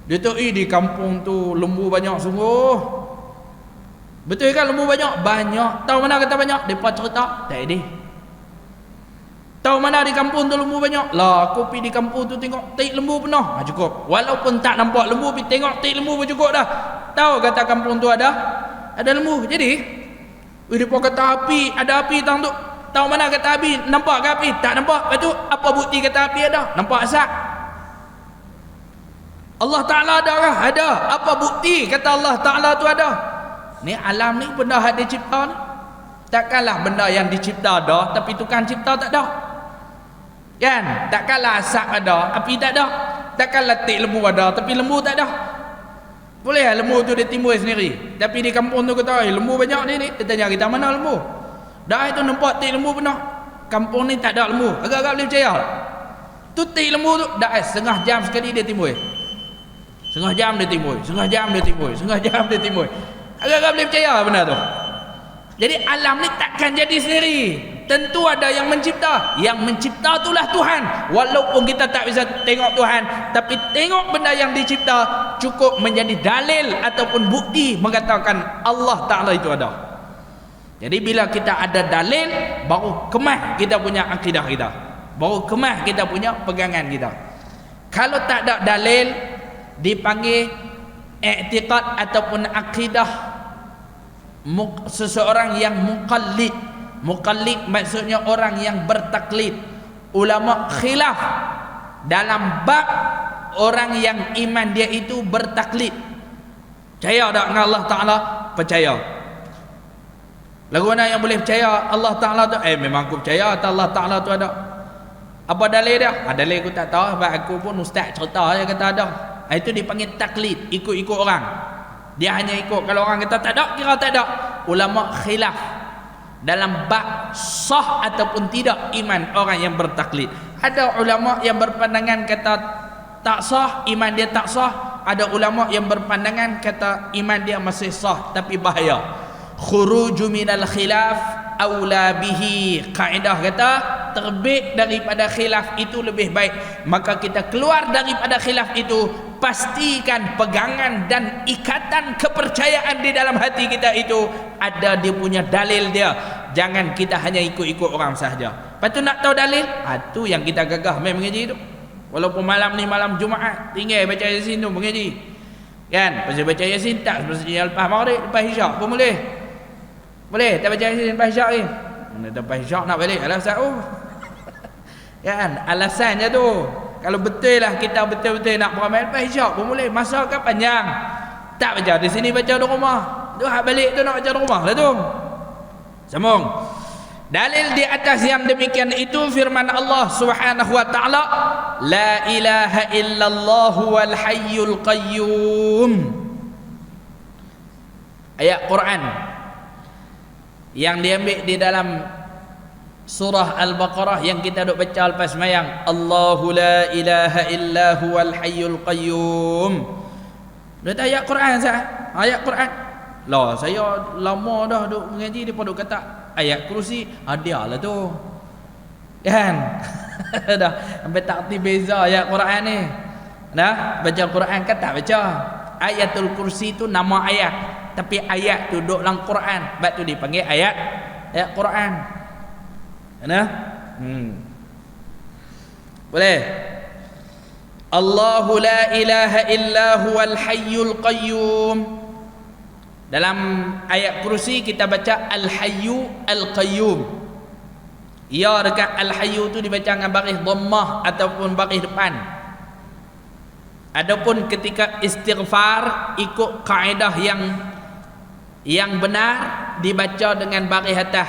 Dia tu di kampung tu lembu banyak sungguh. Betul kan lembu banyak? Banyak. Tahu mana kata banyak? Depa cerita, tak ada. Tahu mana di kampung tu lembu banyak? Lah, aku pergi di kampung tu tengok tik lembu penuh. Cukup. Walaupun tak nampak lembu, pergi tengok tik lembu pun cukup dah. Tahu kata kampung tu ada lembu. Jadi, dia pun kata api, ada api tang tu. Tahu mana kata api? Nampak ke api? Tak nampak. Lepas tu, apa bukti kata api ada? Nampak asap. Allah Ta'ala ada kah? Ada. Apa bukti kata Allah Ta'ala tu ada? Ni alam ni benda yang dicipta ni. Takkanlah benda yang dicipta ada, tapi tukang cipta tak ada. Kan? Takkanlah asap ada, api tak ada. Takkanlah tik lembu ada, tapi lembu tak ada. Boleh lah lembu tu dia timbul sendiri. Tapi di kampung tu kata, lembu banyak ni. Dia tanya kita, mana lembu? Dah itu nampak tik lembu penuh. Kampung ni tak ada lembu. Agak-agak boleh percaya. Tu tik lembu tu, dah setengah jam sekali dia timbul. Setengah jam dia timbul. Setengah jam dia timbul. Setengah jam dia timbul. Agak-agak boleh percaya benda tu. Jadi alam ni takkan jadi sendiri. Tentu ada yang mencipta. Yang mencipta itulah Tuhan. Walaupun kita tak bisa tengok Tuhan, tapi tengok benda yang dicipta cukup menjadi dalil ataupun bukti mengatakan Allah Ta'ala itu ada. Jadi bila kita ada dalil, baru kemah kita punya akidah kita, baru kemah kita punya pegangan kita. Kalau tak ada dalil, dipanggil i'tiqad ataupun akidah seseorang yang muqallid. Muqallid maksudnya orang yang bertaklid. Ulama khilaf dalam bab orang yang iman dia itu bertaklid. Percaya tak dengan Allah Ta'ala? Percaya. Lagu mana yang boleh percaya Allah Ta'ala tu? Memang aku percaya Allah Ta'ala tu ada. Apa dalil dia? Dalil aku tak tahu, sebab aku pun ustaz cerita je kata ada. Itu dipanggil taklid, ikut-ikut orang. Dia hanya ikut. Kalau orang kata tak ada, kira tak ada. Ulama khilaf dalam bab sah ataupun tidak iman orang yang bertaklid. Ada ulama yang berpandangan kata tak sah, iman dia tak sah. Ada ulama yang berpandangan kata iman dia masih sah, tapi bahaya. Khuruju minal khilaf aula bihi. Kaedah kata terbit daripada khilaf itu lebih baik. Maka kita keluar daripada khilaf itu, pastikan pegangan dan ikatan kepercayaan di dalam hati kita itu ada dia punya dalil dia. Jangan kita hanya ikut-ikut orang sahaja. Lepas tu nak tahu dalil, tu yang kita gagah main mengaji tu. Walaupun malam ni malam Jumaat, tinggal baca Yasin tu mengaji. Kan? Pasal baca Yasin tak sebenarnya lepas maghrib, lepas isyak pun boleh. Boleh tak baca Yasin lepas isyak ni? Mana lepas isyak nak balik alasan kan? Alasan je tu. Kalau betul lah kita betul-betul nak beramal lepas isyak pun boleh. Masa kan panjang. Tak baca di sini, baca di rumah. Tu hak balik tu nak baca di rumah lah tu. Sambung. Dalil di atas yang demikian itu firman Allah Subhanahu wa taala, la ilaha illallah wal hayyul qayyum. Ayat Quran yang diambil di dalam surah Al-Baqarah yang kita duk baca lepas sembahyang. Allahu la ilaha illa huwal hayyul qayyum. Dia ayat Quran sah. Ayat Quran. Lah saya lama dah duk mengaji, dia pun duk kata ayat kursi ada lah tu. Kan? Dah sampai tak erti beza ayat Quran ni. Nah, baca Quran kan tak baca. Ayatul kursi tu nama ayat, tapi ayat tu duk dalam Quran. Sebab tu dipanggil ayat Quran. Nah. Boleh. Allahu la ilaha illa huwal hayyul qayyum. Dalam ayat kursi kita baca al-hayyu al-qayyum. Ya, dekat al-hayyu tu dibaca dengan baris dhammah ataupun baris depan. Adapun ketika istighfar ikut kaedah yang benar dibaca dengan baris atas.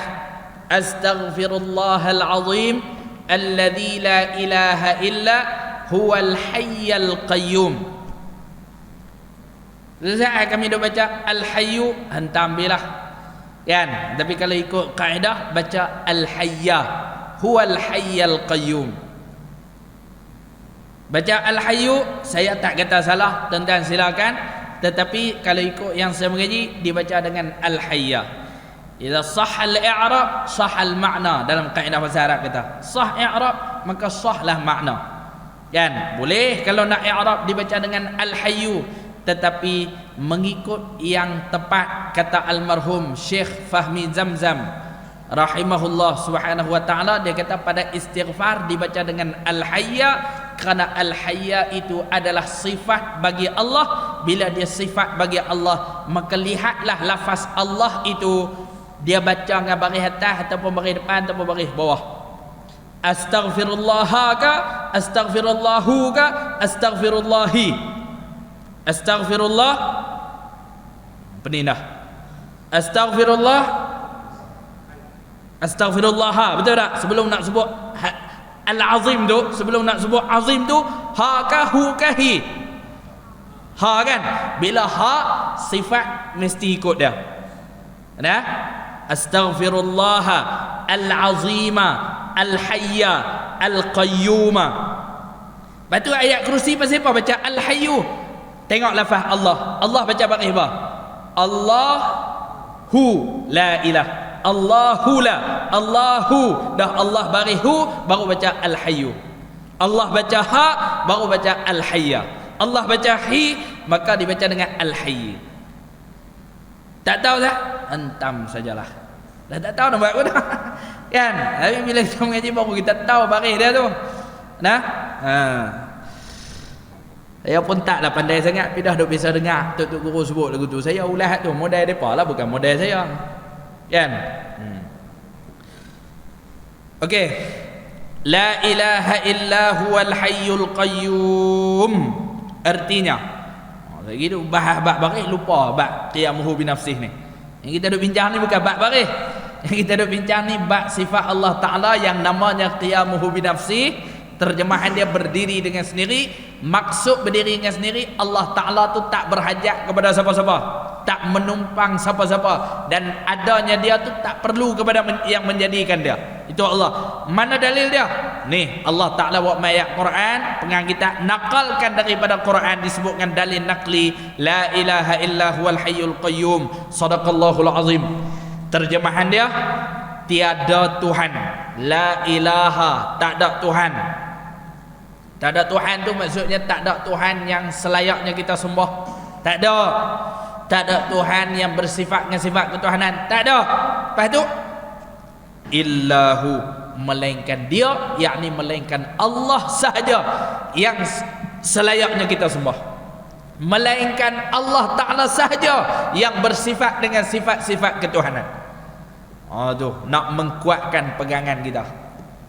Astaghfirullahal azim alladzi la ilaha illa huwal hayyul qayyum. Saat kami dah baca al-hayyu, hantam bilah kan. Tapi kalau ikut kaedah baca al-hayya, huwal hayyul qayyum. Baca al-hayyu, saya tak kata salah, tuan-tuan silakan. Tetapi kalau ikut yang saya mengaji dibaca dengan al-hayya. Idza sahha al-i'rab sahha al-ma'na. Dalam kaedah bahasa Arab kata sah i'rab maka sahlah makna. Kan? Boleh kalau nak i'rab dibaca dengan al-hayyu, tetapi mengikut yang tepat kata almarhum Syekh Fahmi Zamzam rahimahullah subhanahu wa ta'ala, dia kata pada istighfar dibaca dengan al-hayya, kerana al-hayya itu adalah sifat bagi Allah. Bila dia sifat bagi Allah, maka lihatlah lafaz Allah itu dia baca dengan baris atas ataupun baris depan ataupun baris bawah. Astaghfirullah ka, astaghfirullahu ka, astaghfirullahi. Astaghfirullah penindah. Astaghfirullah, astaghfirullah, betul tak? Sebelum nak sebut al-azim tu, sebelum nak sebut azim tu, ha ka hu ka hi. Ha kan? Bila ha sifat mesti ikut dia. Nah, astaghfirullah al-azima al-hayya al-qayyuma. Lepas tu ayat kursi pasal apa baca al-hayyu? Tengok lafaz Allah. Allah baca pakai apa? Allahu la ilah. Allahu la. Allahu dah Allah bagi hu baru baca al-hayyu. Allah baca ha baru baca al-hayya. Allah baca hi maka dibaca dengan al-hayy. Tak tahu tak? Hentam sajalah. Dah tak tahu nak buat apa dah. Kan? Tapi bila kita mengaji baru kita tahu baris dia tu. Nah? Saya pun taklah pandai sangat, tapi dah duk biasa dengar tok guru sebut lagu tu. Saya ulah tu, modal depa lah bukan modal saya. Kan? Okey. La ilaha illa huwal hayyul qayyum. Artinya, lagi tu bahas bab baris lupa bab qiyamuhu bi nafsih ni. Yang kita duk bincang ni bukan bab baris. Yang kita duk bincang ni bab sifat Allah Taala yang namanya qiyamuhu bi nafsih. Terjemahan dia berdiri dengan sendiri. Maksud berdiri dengan sendiri, Allah Ta'ala tu tak berhajat kepada siapa-siapa, tak menumpang siapa-siapa, dan adanya dia tu tak perlu kepada yang menjadikan dia. Itu Allah. Mana dalil dia? Nih, Allah Ta'ala buat ayat Quran, pengang kita nakalkan daripada Quran, disebutkan dalil nakli, la ilaha illa huwal hayyul qayyum, sadaqallahul azim. Terjemahan dia, tiada Tuhan. La ilaha, tak ada Tuhan. Tak ada Tuhan tu maksudnya tak ada Tuhan yang selayaknya kita sembah. Tak ada. Tak ada Tuhan yang bersifat dengan sifat ketuhanan. Tak ada. Lepas tu illahu, melainkan dia, yakni melainkan Allah sahaja yang selayaknya kita sembah. Melainkan Allah Ta'ala sahaja yang bersifat dengan sifat-sifat ketuhanan. Tu nak mengkuatkan pegangan kita.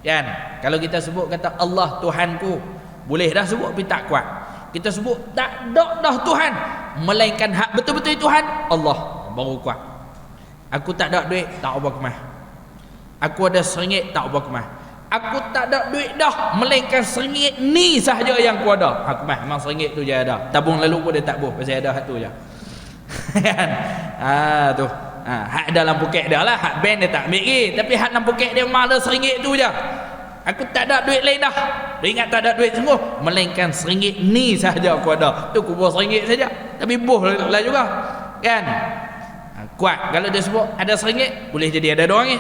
Kan? Kalau kita sebut kata Allah Tuhanku, boleh dah sebut tapi tak kuat. Kita sebut tak ada dah Tuhan, melainkan hak betul-betul Tuhan Allah, baru kuat. Aku tak ada duit, tak apa kemah. Aku ada RM1, tak apa kemah. Aku tak ada duit dah, melainkan RM1 ni sahaja yang aku ada. Aku mah memang RM1 tu je ada. Tabung lalu pun dia tak buh, pasal ada hak tu je. Kan? Tu. Hak dalam poket dia lah, hak bank dia tak ambil lagi, tapi hak dalam poket dia memang ada RM1 tu je. Aku tak ada duit lain dah. Dia ingat tak ada duit sungguh, melainkan RM1 ni sahaja aku ada. Tu kubur RM1 saja, tapi buh lah juga. Kan? Kuat. Kalau dia sebut ada RM1, boleh jadi ada RM2.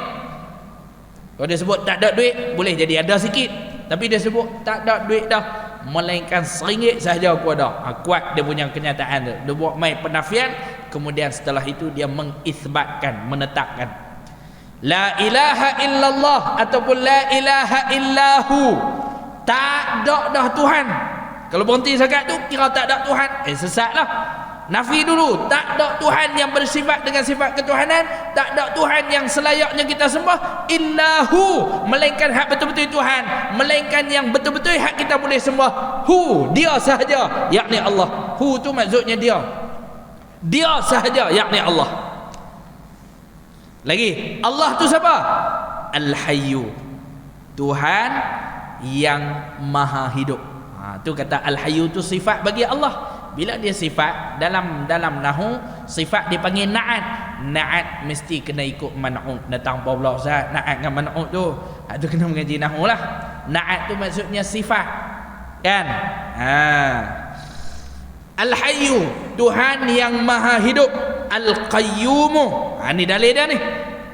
Kalau dia sebut tak ada duit, boleh jadi ada sikit. Tapi dia sebut tak ada duit dah, melainkan RM1 sahaja aku ada. Kuat dia punya kenyataan tu. Dia buat mai penafian, kemudian setelah itu dia mengisbatkan, menetapkan la ilaha illallah ataupun la ilaha illahu. Tak ada dah Tuhan. Kalau berhenti sekat tu kira tak ada Tuhan, sesatlah. Nafi dulu, tak ada Tuhan yang bersifat dengan sifat ketuhanan, tak ada Tuhan yang selayaknya kita sembah, illahu, melainkan hak betul-betul Tuhan, melainkan yang betul-betul hak kita boleh sembah, hu, dia sahaja, yakni Allah. Hu tu maksudnya dia sahaja, yakni Allah. Lagi, Allah tu siapa? Al-Hayyu, Tuhan yang maha hidup. Tu kata Al-Hayyu tu sifat bagi Allah. Bila dia sifat, dalam nahu sifat dipanggil na'at. Na'at mesti kena ikut man'ut. Datang pula Ustaz, na'at dengan man'ut tu, tu kena mengaji nahu lah. Na'at tu maksudnya sifat. Kan? Al-Hayyu, Tuhan yang maha hidup. Al-Qayyumu, ni dalil dia ni.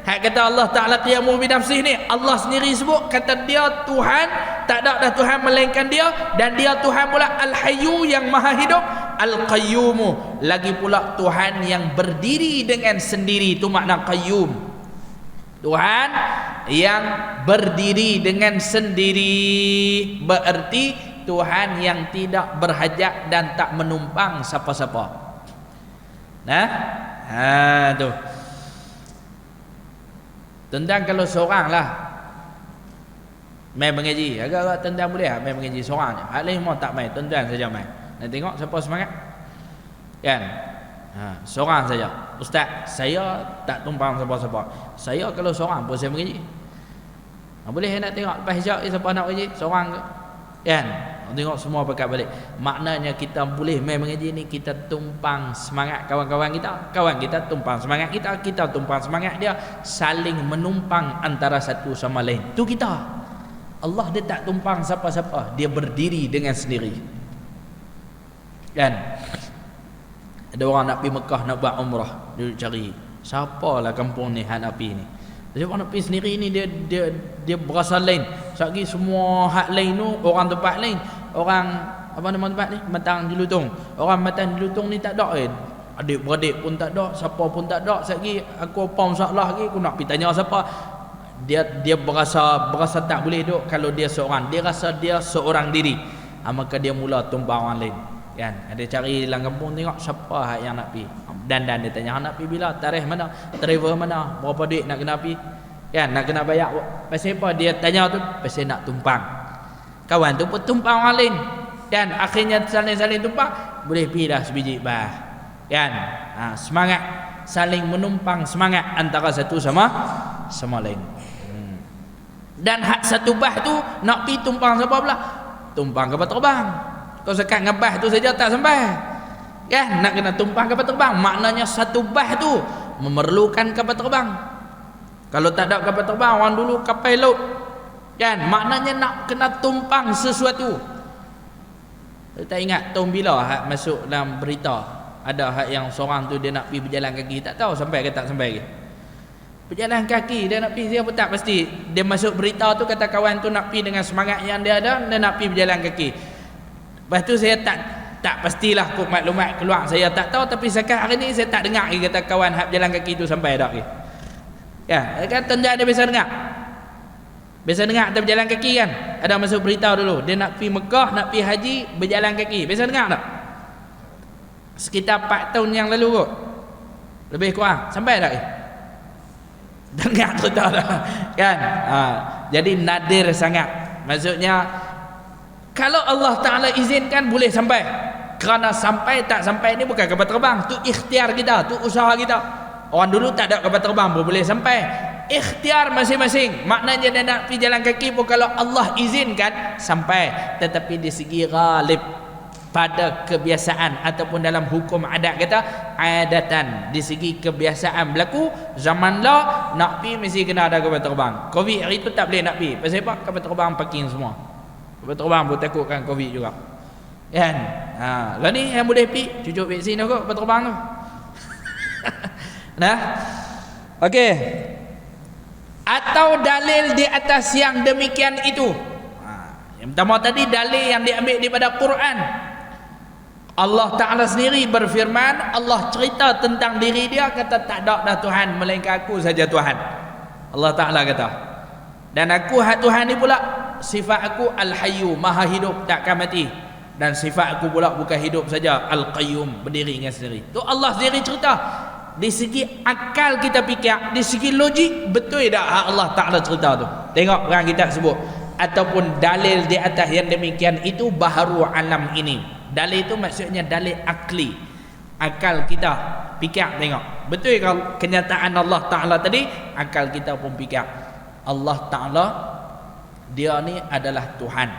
Hak kata Allah Ta'ala qiyamu bi nafsih ni, Allah sendiri sebut, kata dia Tuhan, tak ada dah Tuhan melainkan dia, dan dia Tuhan pula Al-Hayyu yang maha hidup. Al-Qayyumu, lagi pula Tuhan yang berdiri dengan sendiri, tu makna qayyum. Tuhan yang berdiri dengan sendiri, berarti Tuhan yang tidak berhajat dan tak menumpang siapa-siapa. Nah, tu. Tentang kalau seorang lah main mengaji, agak-agak tentang boleh main mengaji seorang je. Hak lain mau tak main, tuan-tuan saja main. Nak tengok siapa semangat. Kan? Seorang saja. Ustaz, saya tak tumpang siapa-siapa. Saya kalau seorang pun saya mengaji. Boleh nak tengok lepas hijab siapa nak mengaji? Seorang ke? Kan? Tengok semua pakat balik. Maknanya kita boleh main mengaji ni, kita tumpang semangat kawan-kawan kita. Kawan kita tumpang semangat kita, kita tumpang semangat dia, saling menumpang antara satu sama lain. Tu kita. Allah dia tak tumpang siapa-siapa, dia berdiri dengan sendiri. Kan? Ada orang nak pergi Mekah nak buat umrah, dia cari siapalah kampung ni hak nak pergi ni. Dia orang nak pergi sendiri ni, dia berasa lain. Sekali semua hak lain tu orang tempat lain. Orang apa nama tempat ni? Matang Jelutong. Orang Matang Jelutong ni tak ada adik-beradik pun tak ada, siapa pun tak ada. Sekali aku apa masalah lagi, aku nak pergi tanya siapa. Dia berasa tak boleh duk kalau dia seorang. Dia rasa dia seorang diri. Maka dia mula tumpang orang lain. Kan? Dia cari dalam kampung tengok siapa yang nak pergi. Dan dia tanya nak pergi bila, tarikh mana, travel mana, berapa duit nak kena pergi. Kan? Nak kena bayar. Pasal apa dia tanya tu? Pasal nak tumpang. Kawan tu pun tumpang orang lain. Dan akhirnya saling tumpang, boleh pergi dah sebiji bah. Kan? Semangat, saling menumpang semangat antara satu sama lain. Dan hak satu bah tu nak pergi tumpang siapa pula? Tumpang kapal terbang. Kau sekat ngebah tu saja tak sampai. Kan? Nak kena tumpang kapal terbang. Maknanya satu bah tu memerlukan kapal terbang. Kalau tak ada kapal terbang, orang dulu kapal laut. Kan? Maknanya nak kena tumpang sesuatu. Saya tak ingat tahun bila hak masuk dalam berita. Ada hak yang seorang tu dia nak pergi berjalan kaki, tak tahu sampai ke tak sampai ke. Berjalan kaki dia nak pergi, siapa tak pasti. Dia masuk berita tu kata kawan tu nak pergi dengan semangat yang dia ada, dia nak pergi berjalan kaki. Lepas tu saya tak pastilah kok maklumat keluar, saya tak tahu, tapi sekarang hari ni saya tak dengar lagi kata kawan hak berjalan kaki tu sampai dak lagi. Ya, kan tuan-tuan ada biasa dengar. Biasa dengar kita berjalan kaki kan? Ada masuk berita dulu, dia nak pergi Mekah, nak pergi haji, berjalan kaki. Biasa dengar tak? Sekitar 4 tahun yang lalu kot. Lebih kurang, sampai tak lagi? Dengar tu tahu dah. Kan? Jadi nadir sangat. Maksudnya kalau Allah Ta'ala izinkan boleh sampai. Kerana sampai tak sampai ni bukan kapal terbang, tu ikhtiar kita, tu usaha kita. Orang dulu tak ada kapal terbang pun boleh sampai. Ikhtiar masing-masing. Maknanya dia nak pergi jalan kaki pun kalau Allah izinkan sampai. Tetapi di segi ghalib, pada kebiasaan ataupun dalam hukum adat kata adatan, di segi kebiasaan berlaku zaman lah nak pergi mesti kena ada kapal terbang. Covid hari tu tak boleh nak pergi. Pasal apa? Kapal terbang parking semua. Kapal terbang pun takutkan Covid juga. Kan? Lah ni yang boleh pergi cucuk vaksin dah kot kapal terbang tu. Nah. Okey. Atau dalil di atas yang demikian itu. Yang pertama tadi dalil yang diambil daripada Quran. Allah Ta'ala sendiri berfirman, Allah cerita tentang diri dia, kata tak ada dah Tuhan melainkan aku saja Tuhan. Allah Ta'ala kata, dan aku Tuhan ni pula sifat aku Al-Hayyu, maha hidup takkan mati, dan sifat aku pula bukan hidup saja, Al-Qayyum, berdiri dengan sendiri. Tu Allah sendiri cerita. Di segi akal kita fikir, di segi logik, betul tak Allah Ta'ala cerita tu? Tengok orang kita sebut ataupun dalil di atas yang demikian itu baharu alam ini. Dalil itu maksudnya dalil akli, akal kita fikir tengok betul kalau kenyataan Allah Ta'ala tadi, akal kita pun fikir Allah Ta'ala dia ni adalah Tuhan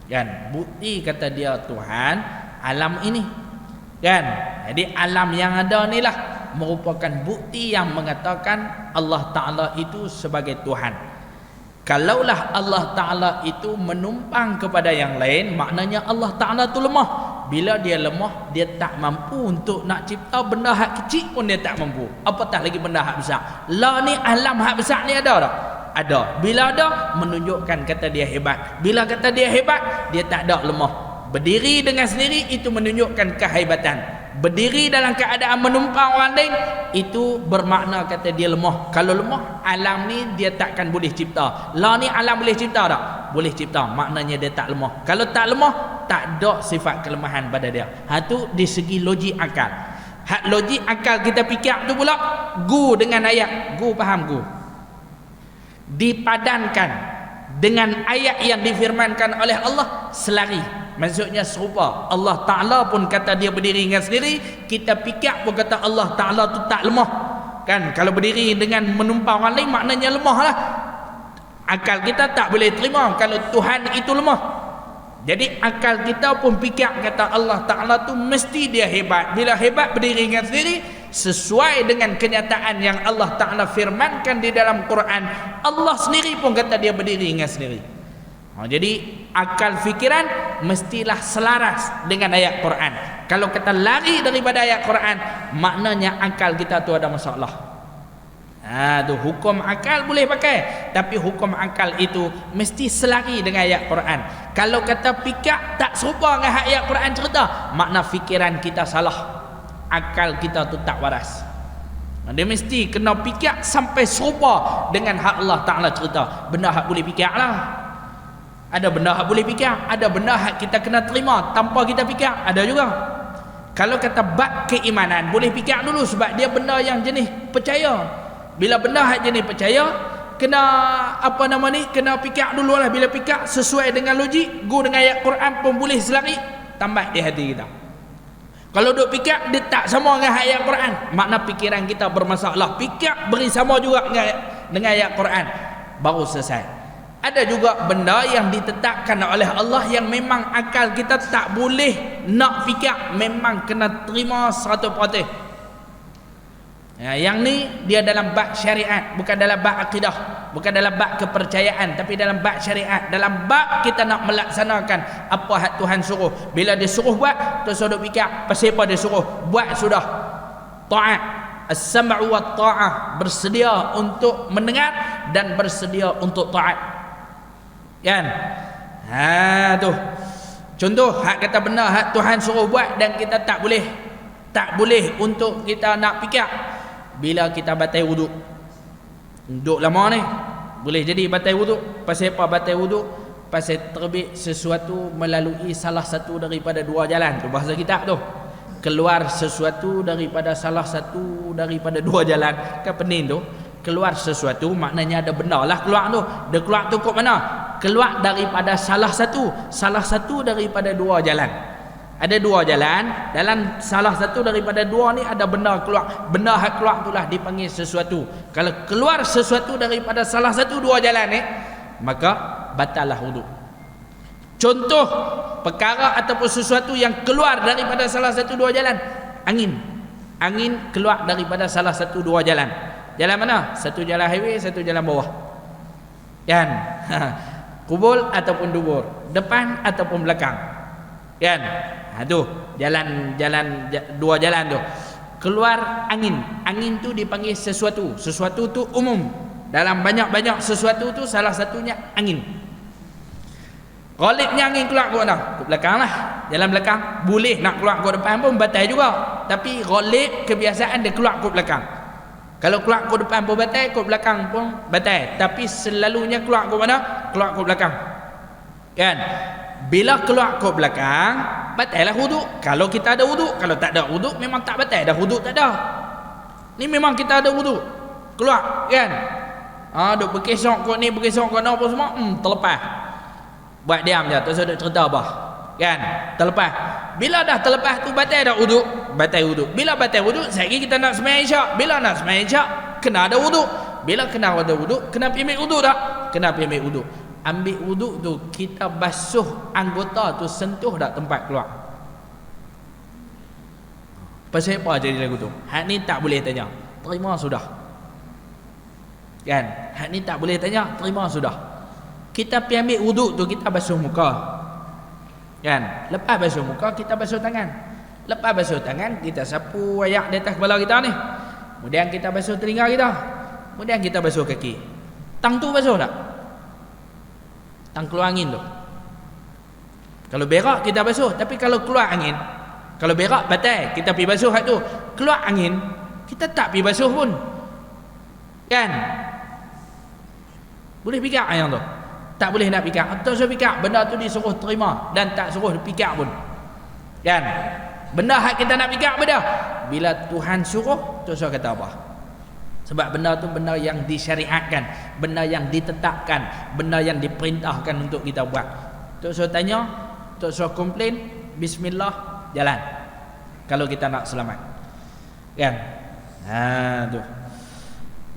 kan, bukti kata dia Tuhan alam ini kan. Jadi alam yang ada ni lah merupakan bukti yang mengatakan Allah Ta'ala itu sebagai Tuhan. Kalaulah Allah Ta'ala itu menumpang kepada yang lain, maknanya Allah Ta'ala itu lemah. Bila dia lemah, dia tak mampu untuk nak cipta benda hak kecil pun dia tak mampu, apatah lagi benda hak besar. Lah ni alam hak besar ni ada tak? Ada. Bila ada, menunjukkan kata dia hebat. Bila kata dia hebat, dia tak ada lemah. Berdiri dengan sendiri itu menunjukkan kehebatan. berdiri dalam keadaan menumpang orang lain, itu bermakna kata dia lemah. Kalau lemah, alam ni dia takkan boleh cipta. Lah ni alam boleh cipta tak? Boleh cipta, maknanya dia tak lemah. Kalau tak lemah, tak ada sifat kelemahan pada dia. Tu di segi logik akal. Hak logik akal kita fikir tu pula, gu dengan ayat, gu faham gu, dipadankan dengan ayat yang difirmankan oleh Allah, selari. Maksudnya serupa. Allah Ta'ala pun kata dia berdiri dengan sendiri, kita fikir pun kata Allah Ta'ala tu tak lemah. Kan, kalau berdiri dengan menumpang orang lain, maknanya lemah lah. Akal kita tak boleh terima kalau Tuhan itu lemah. Jadi akal kita pun fikir kata Allah Ta'ala tu mesti dia hebat. Bila hebat berdiri dengan sendiri, sesuai dengan kenyataan yang Allah Ta'ala firmankan di dalam Quran, Allah sendiri pun kata dia berdiri dengan sendiri. Jadi akal fikiran mestilah selaras dengan ayat Quran. Kalau kita lari daripada ayat Quran, maknanya akal kita tu ada masalah. Tu hukum akal boleh pakai, tapi hukum akal itu mesti selari dengan ayat Quran. Kalau kata fikir tak serupa dengan ayat Quran cerita, makna fikiran kita salah, akal kita tu tak waras. Dia mesti kena fikir sampai serupa dengan hak Allah Ta'ala cerita. Benda hak boleh fikir lah. Ada benda hak boleh fikir, ada benda hak kita kena terima tanpa kita fikir, ada juga. Kalau kata bab keimanan, boleh fikir dulu sebab dia benda yang jenis percaya. Bila benda hak jenis percaya, kena apa nama ni, kena fikir dulu lah. Bila fikir sesuai dengan logik, go dengan ayat Quran pun boleh selari, tambah di hati kita. Kalau duk fikir dia tak sama dengan ayat Quran, makna fikiran kita bermasalah. Fikir beri sama juga dengan ayat Quran, baru selesai. Ada juga benda yang ditetapkan oleh Allah yang memang akal kita tak boleh nak fikir, memang kena terima 100%. Yang ni dia dalam bab syariat, bukan dalam bab akidah, bukan dalam bab kepercayaan, tapi dalam bab syariat. Dalam bab kita nak melaksanakan apa hak Tuhan suruh. Bila dia suruh buat, tu sudah fikir pasal apa dia suruh. Buat sudah. Taat. As-sam'u wa ta'ah, bersedia untuk mendengar dan bersedia untuk taat. Kan? Tu contoh hak kata benda hak Tuhan suruh buat dan kita tak boleh untuk kita nak fikir. Bila kita batal wuduk, duduk lama ni boleh jadi batal wuduk. Pasal apa batal wuduk? Pasal terbit sesuatu melalui salah satu daripada dua jalan. Tu bahasa kita tu, keluar sesuatu daripada salah satu daripada dua jalan. Kan pening tu, keluar sesuatu maknanya ada benda lah keluar tu. Dia keluar tu kok mana? Keluar daripada salah satu daripada dua jalan. Ada dua jalan, dalam salah satu daripada dua ni ada benda keluar. Benda hak keluar itulah dipanggil sesuatu. Kalau keluar sesuatu daripada salah satu dua jalan ni, maka batallah wuduk. Contoh perkara ataupun sesuatu yang keluar daripada salah satu dua jalan, angin keluar daripada salah satu dua jalan. Jalan mana? Satu jalan highway, satu jalan bawah. Kan? Kubul ataupun dubur, depan ataupun belakang. Kan? Tu jalan dua jalan tu. Keluar angin tu dipanggil sesuatu. Sesuatu tu umum. Dalam banyak-banyak sesuatu tu salah satunya angin. Ghalibnya angin keluar ke mana? Ke belakang lah. Jalan belakang. Boleh nak keluar ke depan pun batal juga. Tapi ghalib kebiasaan dia keluar ke belakang. Kalau keluar ke depan pun batal, ke belakang pun batal. Tapi selalunya keluar ke mana? Keluar ke belakang. Kan? Bila keluar ke belakang, batal lah wuduk. Kalau kita ada wuduk, kalau tak ada wuduk memang tak batal. Dah wuduk tak ada. Ni memang kita ada wuduk. Keluar, kan? Duk berkesok kot ni, berkesok kot apa semua, terlepas. Buat diam je, terus duk cerita apa? Kan? Terlepas. Bila dah terlepas tu batal dah wuduk, batal wuduk. Bila batal wuduk, sekali kita nak sembahyang Isyak. Bila nak sembahyang Isyak, kena ada wuduk. Bila kena ada wuduk, kena pergi ambil wuduk tak? Kena pergi ambil wuduk. Ambil wuduk tu, kita basuh anggota tu, sentuh tak tempat keluar. Pasal apa jadi lagu tu? Hak ni tak boleh tanya, terima sudah. Kan? Hak ni tak boleh tanya, terima sudah. Kita pergi ambil wuduk tu, kita basuh muka. Kan? Lepas basuh muka, kita basuh tangan. Lepas basuh tangan, kita sapu ayak di atas kepala kita ni. Kemudian kita basuh telinga kita. Kemudian kita basuh kaki. Tang tu basuh tak? Tang keluar angin tu. Kalau berak kita basuh, tapi kalau keluar angin, Kalau berak batal, kita pergi basuh hak tu. Keluar angin, kita tak pergi basuh pun. Kan? Boleh pikir yang tu? Tak boleh nak pikir. Tak suruh pikir, benda tu disuruh terima dan tak suruh pikir pun. Kan? Benda hak kita nak pikir benda. Bila Tuhan suruh, tak suruh kata apa. Sebab benda tu benda yang disyariatkan, benda yang ditetapkan, benda yang diperintahkan untuk kita buat. Tak suruh tanya, tak suruh komplain, bismillah, jalan. Kalau kita nak selamat. Kan? Tu.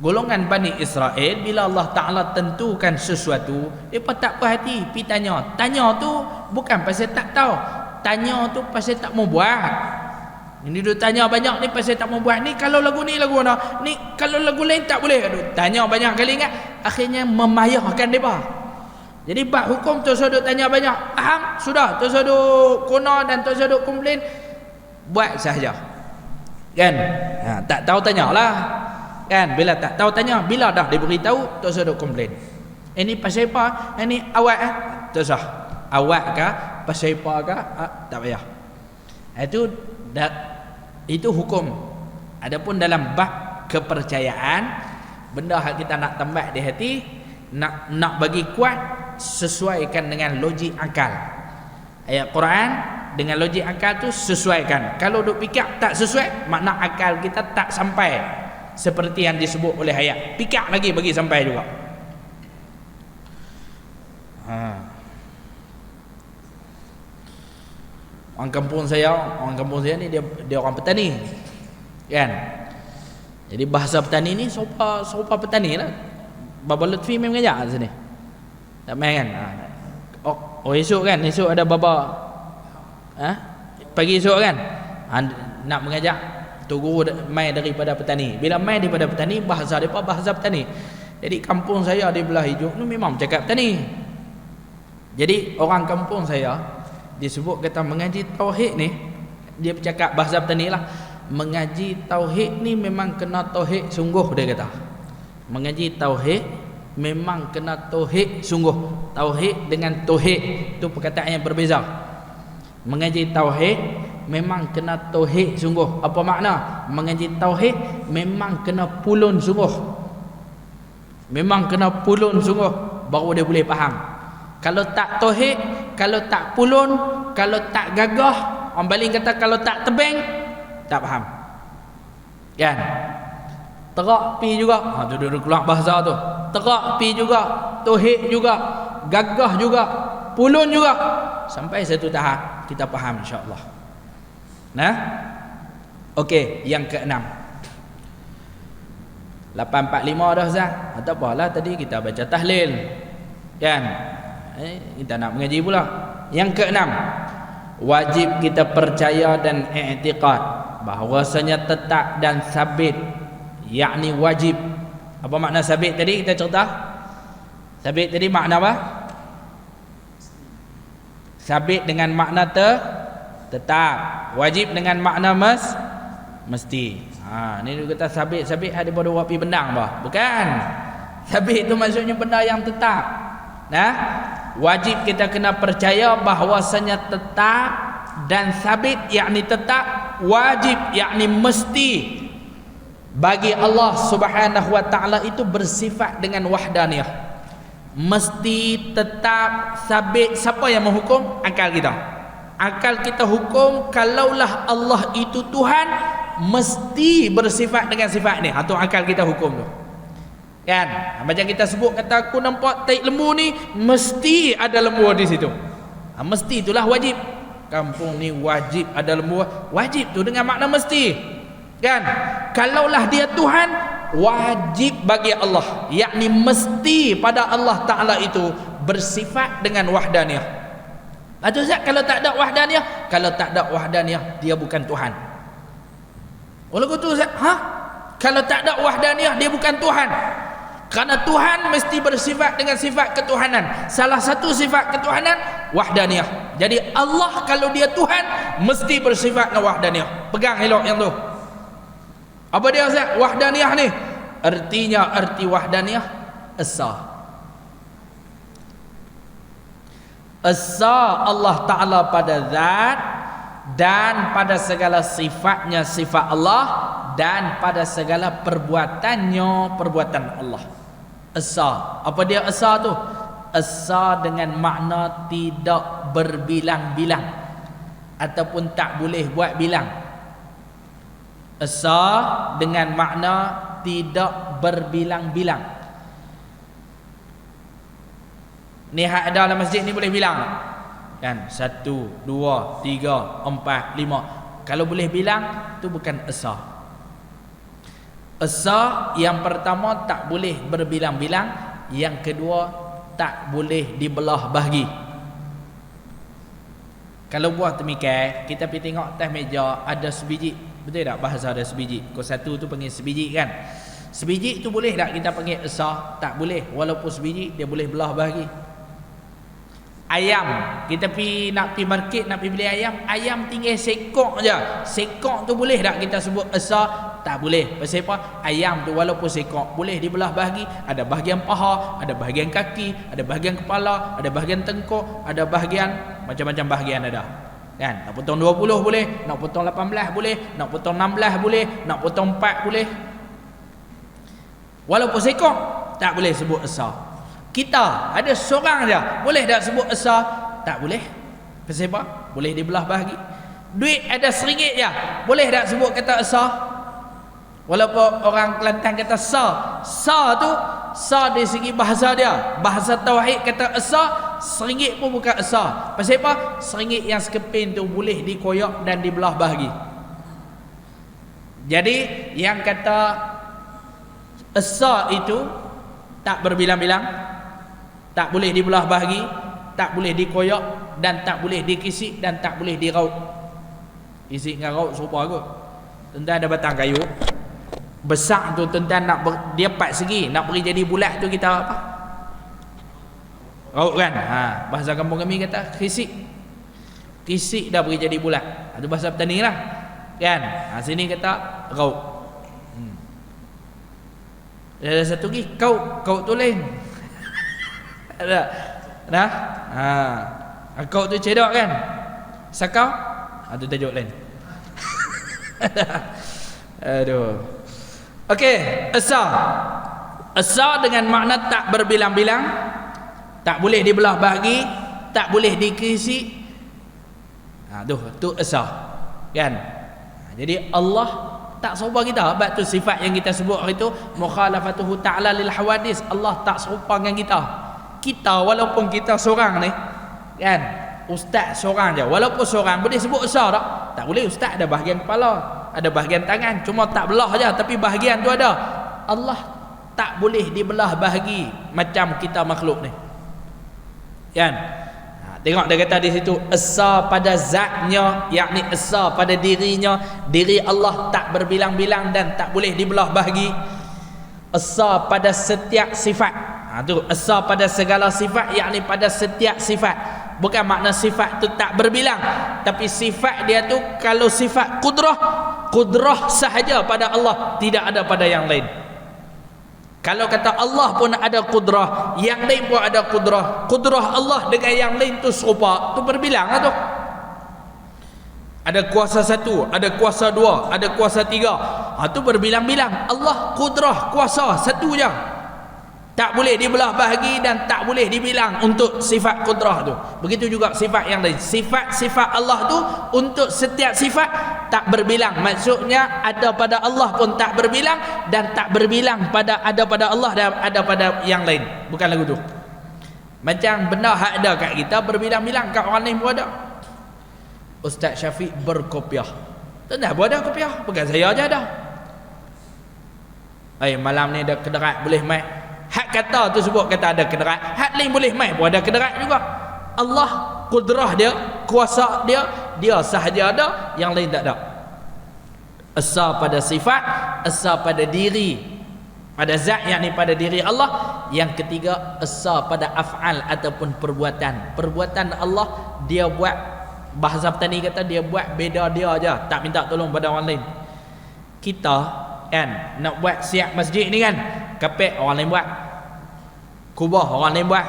Golongan Bani Israel, bila Allah Ta'ala tentukan sesuatu, mereka tak puas hati, pergi tanya. Tanya tu bukan pasal tak tahu, tanya tu pasal tak mau buat. Ini dia tanya banyak ni pasal tak mau buat. Ni kalau lagu ni lagu mana, ni kalau lagu lain tak boleh. Aduh, tanya banyak kali ingat, akhirnya memayahkan mereka. Jadi bab hukum tu sudut tanya banyak, faham? Sudah, tu sudut kuna dan tu sudut komplain, buat sahaja. Kan? Tak tahu tanyalah. Kan? Bila tak tahu tanya, bila dah diberi tahu, tu sudut komplain. Ini pasal apa? Ini awak tak sah. Awak ke pasal apa ke? Tak payah. Itu hukum. Adapun dalam bab kepercayaan, benda hak kita nak tambah di hati, nak bagi kuat, sesuaikan dengan logik akal. Ayat Quran dengan logik akal tu sesuaikan. Kalau duk fikir tak sesuai, makna akal kita tak sampai seperti yang disebut oleh ayat. Fikir lagi bagi sampai juga. Orang kampung saya ni dia orang petani. Kan? Jadi bahasa petani ni sopa petani lah. Baba Lutfi memang mengajar kat sini. Tak main kan? Esok kan? Esok ada baba. Pagi esok kan? Nak mengajar tu guru mai daripada petani. Bila mai daripada petani, bahasa depa bahasa petani. Jadi kampung saya di belah hijau ni memang cakap petani. Jadi orang kampung saya disebut kata mengaji tauhid ni, dia bercakap bahasa petani lah. Mengaji tauhid ni memang kena tauhid sungguh, dia kata. Mengaji tauhid memang kena tauhid sungguh. Tauhid dengan tauhid tu perkataan yang berbeza. Mengaji tauhid memang kena tauhid sungguh. Apa makna? Mengaji tauhid memang kena pulun sungguh. Memang kena pulun sungguh baru dia boleh faham. Kalau tak tauhid, kalau tak pulun, kalau tak gagah, orang baling kata kalau tak tebing, tak faham. Kan? Terak pi juga. Tu dia keluar bahasa tu. Terak pi juga, tauhid juga, gagah juga, pulun juga. Sampai satu tahap kita faham insya-Allah. Nah. Okey, yang keenam. 845 dah Ustaz. Tak apalah tadi kita baca tahlil. Kan? Kita nak mengaji pula. Yang keenam, wajib kita percaya dan i'tiqad bahawasanya tetap dan sabit, yakni wajib. Apa makna sabit tadi kita cerita? Sabit tadi makna apa? Sabit dengan makna tetap, wajib dengan makna mesti. Ni dia kata sabit ada pada wapi benang bah. Bukan. Sabit itu maksudnya benda yang tetap. Nah, wajib kita kena percaya bahawasanya tetap dan sabit, yakni tetap, wajib yakni mesti bagi Allah Subhanahu wa taala itu bersifat dengan wahdaniyah. Mesti, tetap, sabit. Siapa yang menghukum? Akal kita. Akal kita hukum kalaulah Allah itu Tuhan, mesti bersifat dengan sifat ni. Atau akal kita hukum tu. Kan? Macam kita sebut, kata aku nampak taik lembu ni, mesti ada lembu di situ. Mesti itulah wajib. Kampung ni wajib ada lembu. Wajib tu dengan makna mesti. Kan? Kalaulah dia Tuhan, wajib bagi Allah, yakni mesti pada Allah Ta'ala itu bersifat dengan wahdaniyah. Atau Ustaz, kalau tak ada wahdaniyah? Kalau tak ada wahdaniyah, dia bukan Tuhan. Walaupun tu Ustaz, kalau tak ada wahdaniyah, dia bukan Tuhan. Kerana Tuhan mesti bersifat dengan sifat ketuhanan. Salah satu sifat ketuhanan, wahdaniyah. Jadi Allah kalau dia Tuhan, mesti bersifat dengan wahdaniyah. Pegang elok yang tu. Apa dia Ustaz? Wahdaniyah ni artinya, arti wahdaniyah esa. Esa Allah Ta'ala pada zat, dan pada segala sifatnya sifat Allah, dan pada segala perbuatannya perbuatan Allah. Esa, apa dia esa tu? Esa dengan makna tidak berbilang-bilang ataupun tak boleh buat bilang. Esa dengan makna tidak berbilang-bilang. Ni hak ada dalam masjid ni boleh bilang kan? 1, 2, 3, 4, 5. Kalau boleh bilang tu bukan esa. Esa yang pertama tak boleh berbilang-bilang, yang kedua tak boleh dibelah bahagi. Kalau buat demikian, kita pergi tengok atas meja ada sebiji. Betul tak bahasa ada sebiji? Kau satu tu panggil sebiji kan? Sebiji tu boleh tak kita panggil esa? Tak boleh. Walaupun sebiji dia boleh belah bahagi. Ayam, kita pergi nak pergi market nak pergi beli ayam, ayam tinggal sekok je. Sekok tu boleh tak kita sebut esa? Tak boleh. Pasal apa? Ayam tu walaupun sekok boleh dibelah bahagi. Ada bahagian paha, ada bahagian kaki, ada bahagian kepala, ada bahagian tengkuk, ada bahagian macam-macam bahagian ada. Kan? Nak potong 20 boleh, nak potong 18 boleh, nak potong 16 boleh, nak potong 4 boleh. Walaupun sekok tak boleh sebut esa. Kita ada seorang je, boleh tak sebut esa? Tak boleh. Pasal apa? Boleh dibelah bahagi. Duit ada RM1 je, boleh tak sebut kata esa? Walaupun orang Kelantan kata sa, sa tu sa dari segi bahasa dia, bahasa tauhid kata esa, RM1 pun bukan esa. Pasal apa? RM1 yang sekeping tu boleh dikoyak dan dibelah bahagi. Jadi yang kata esa itu tak berbilang-bilang, tak boleh dibelah bahagi, tak boleh dikoyak, dan tak boleh dikisik, dan tak boleh diraut. Kisik dengan raut serupa kot. Tuan-tuan ada batang kayu besar tu, tuan-tuan nak dia 4 segi, nak beri jadi bulat tu kita apa? Raut kan? Bahasa kampung kami kata kisik. Kisik dah beri jadi bulat. Itu bahasa petani lah. Kan? Sini kata raut. Ada satu lagi, kau tu lain. Ada. Nah. Kau tu cedok kan? Sakau? Itu tajuk lain. Aduh. Okey, esa. Esa dengan makna tak berbilang-bilang, tak boleh dibelah bahagi, tak boleh dikisi. Tu esa. Kan? Jadi Allah tak serupa kita. Sebab tu sifat yang kita sebut hari tu mukhalafatuhu ta'ala lil hawadis. Allah tak serupa dengan kita. Kita walaupun kita seorang ni, kan? Ustaz seorang je. Walaupun seorang boleh sebut esa tak? Tak boleh. Ustaz ada bahagian kepala, ada bahagian tangan, cuma tak belah je, tapi bahagian tu ada. Allah tak boleh dibelah bahagi macam kita makhluk ni. Kan? Tengok dia kata di situ esa pada zatnya, yakni esa pada dirinya. Diri Allah tak berbilang-bilang dan tak boleh dibelah bahagi. Esa pada setiap sifat. Tu esa pada segala sifat, yakni pada setiap sifat. Bukan makna sifat tu tak berbilang, tapi sifat dia tu kalau sifat kudrah sahaja pada Allah, tidak ada pada yang lain. Kalau kata Allah pun ada kudrah, yang lain pun ada kudrah. Kudrah Allah dengan yang lain tu serupa, tu berbilang lah tu. Ada kuasa 1, ada kuasa 2, ada kuasa 3. Tu berbilang-bilang. Allah kudrah, kuasa 1 je. Tak boleh dibelah bahagi dan tak boleh dibilang untuk sifat kudrah tu. Begitu juga sifat yang lain. Sifat-sifat Allah tu untuk setiap sifat tak berbilang. Maksudnya ada pada Allah pun tak berbilang, dan tak berbilang pada ada pada Allah dan ada pada yang lain. Bukan lagu tu. Macam benda hak ada kat kita berbilang-bilang, kat orang lain pun ada. Ustaz Syafiq berkopiah. Tuan-tuan pun ada kopiah. Bukan saya aja ada. Malam ni ada kederat boleh mai. Hak kata tu sebut kata ada kederat, hak lain boleh mai pun ada kederat juga. Allah kudrah dia, kuasa dia, dia sahaja ada, yang lain tak ada. Esa pada sifat, esa pada diri, pada zat, yakni pada diri Allah. Yang ketiga, esa pada af'al ataupun perbuatan. Perbuatan Allah dia buat, bahasa petani kata dia buat beda dia aja, tak minta tolong pada orang lain. Kita kan nak buat siap masjid ni kan, kapek orang lain buat, kubah orang lain buat,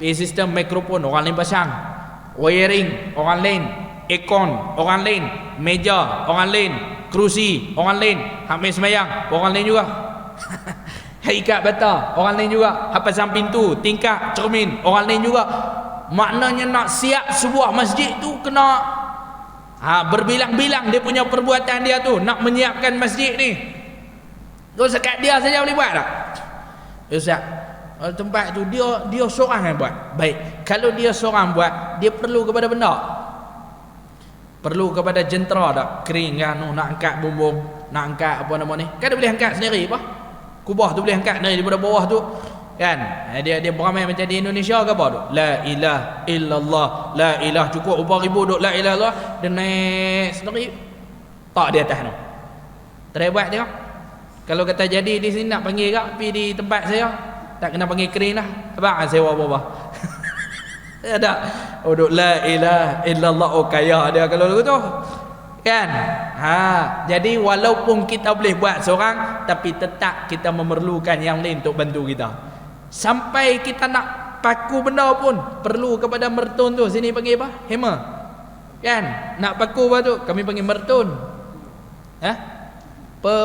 sistem mikrofon orang lain pasang, wiring orang lain, aircon orang lain, meja orang lain, kerusi orang lain, hak semayang orang lain juga. Ikat bata orang lain juga, hak pasang pintu, tingkap, cermin orang lain juga. Maknanya nak siap sebuah masjid tu kena berbilang-bilang dia punya perbuatan dia tu nak menyiapkan masjid ni. Tu sekat dia saja boleh buat tak? Ustaz, tempat tu dia seorang yang buat. Baik, kalau dia seorang buat, dia perlu kepada benda, perlu kepada jentera tak? Kering kan, nak angkat bumbung, nak angkat apa nama ni, kan dia boleh angkat sendiri apa? Kubah tu boleh angkat daripada bawah tu kan. Dia beramai macam di Indonesia ke apa tu, la ilaha illallah, la ilah cukup berapa ribu duk la ilaha illallah, dia naik sendiri tak di atas tu. Try buat tengok. Kalau kata jadi di sini nak panggil kak pergi di tempat saya, tak kena panggil crane lah, abang sewa apa-apa. Ada duk la ilaha illallah, kaya dia kalau lagu tu kan. Jadi walaupun kita boleh buat seorang, tapi tetap kita memerlukan yang lain untuk bantu kita. Sampai kita nak paku benda pun perlu kepada mertun tu. Sini panggil apa? Hammer kan. Nak paku apa tu kami panggil mertun,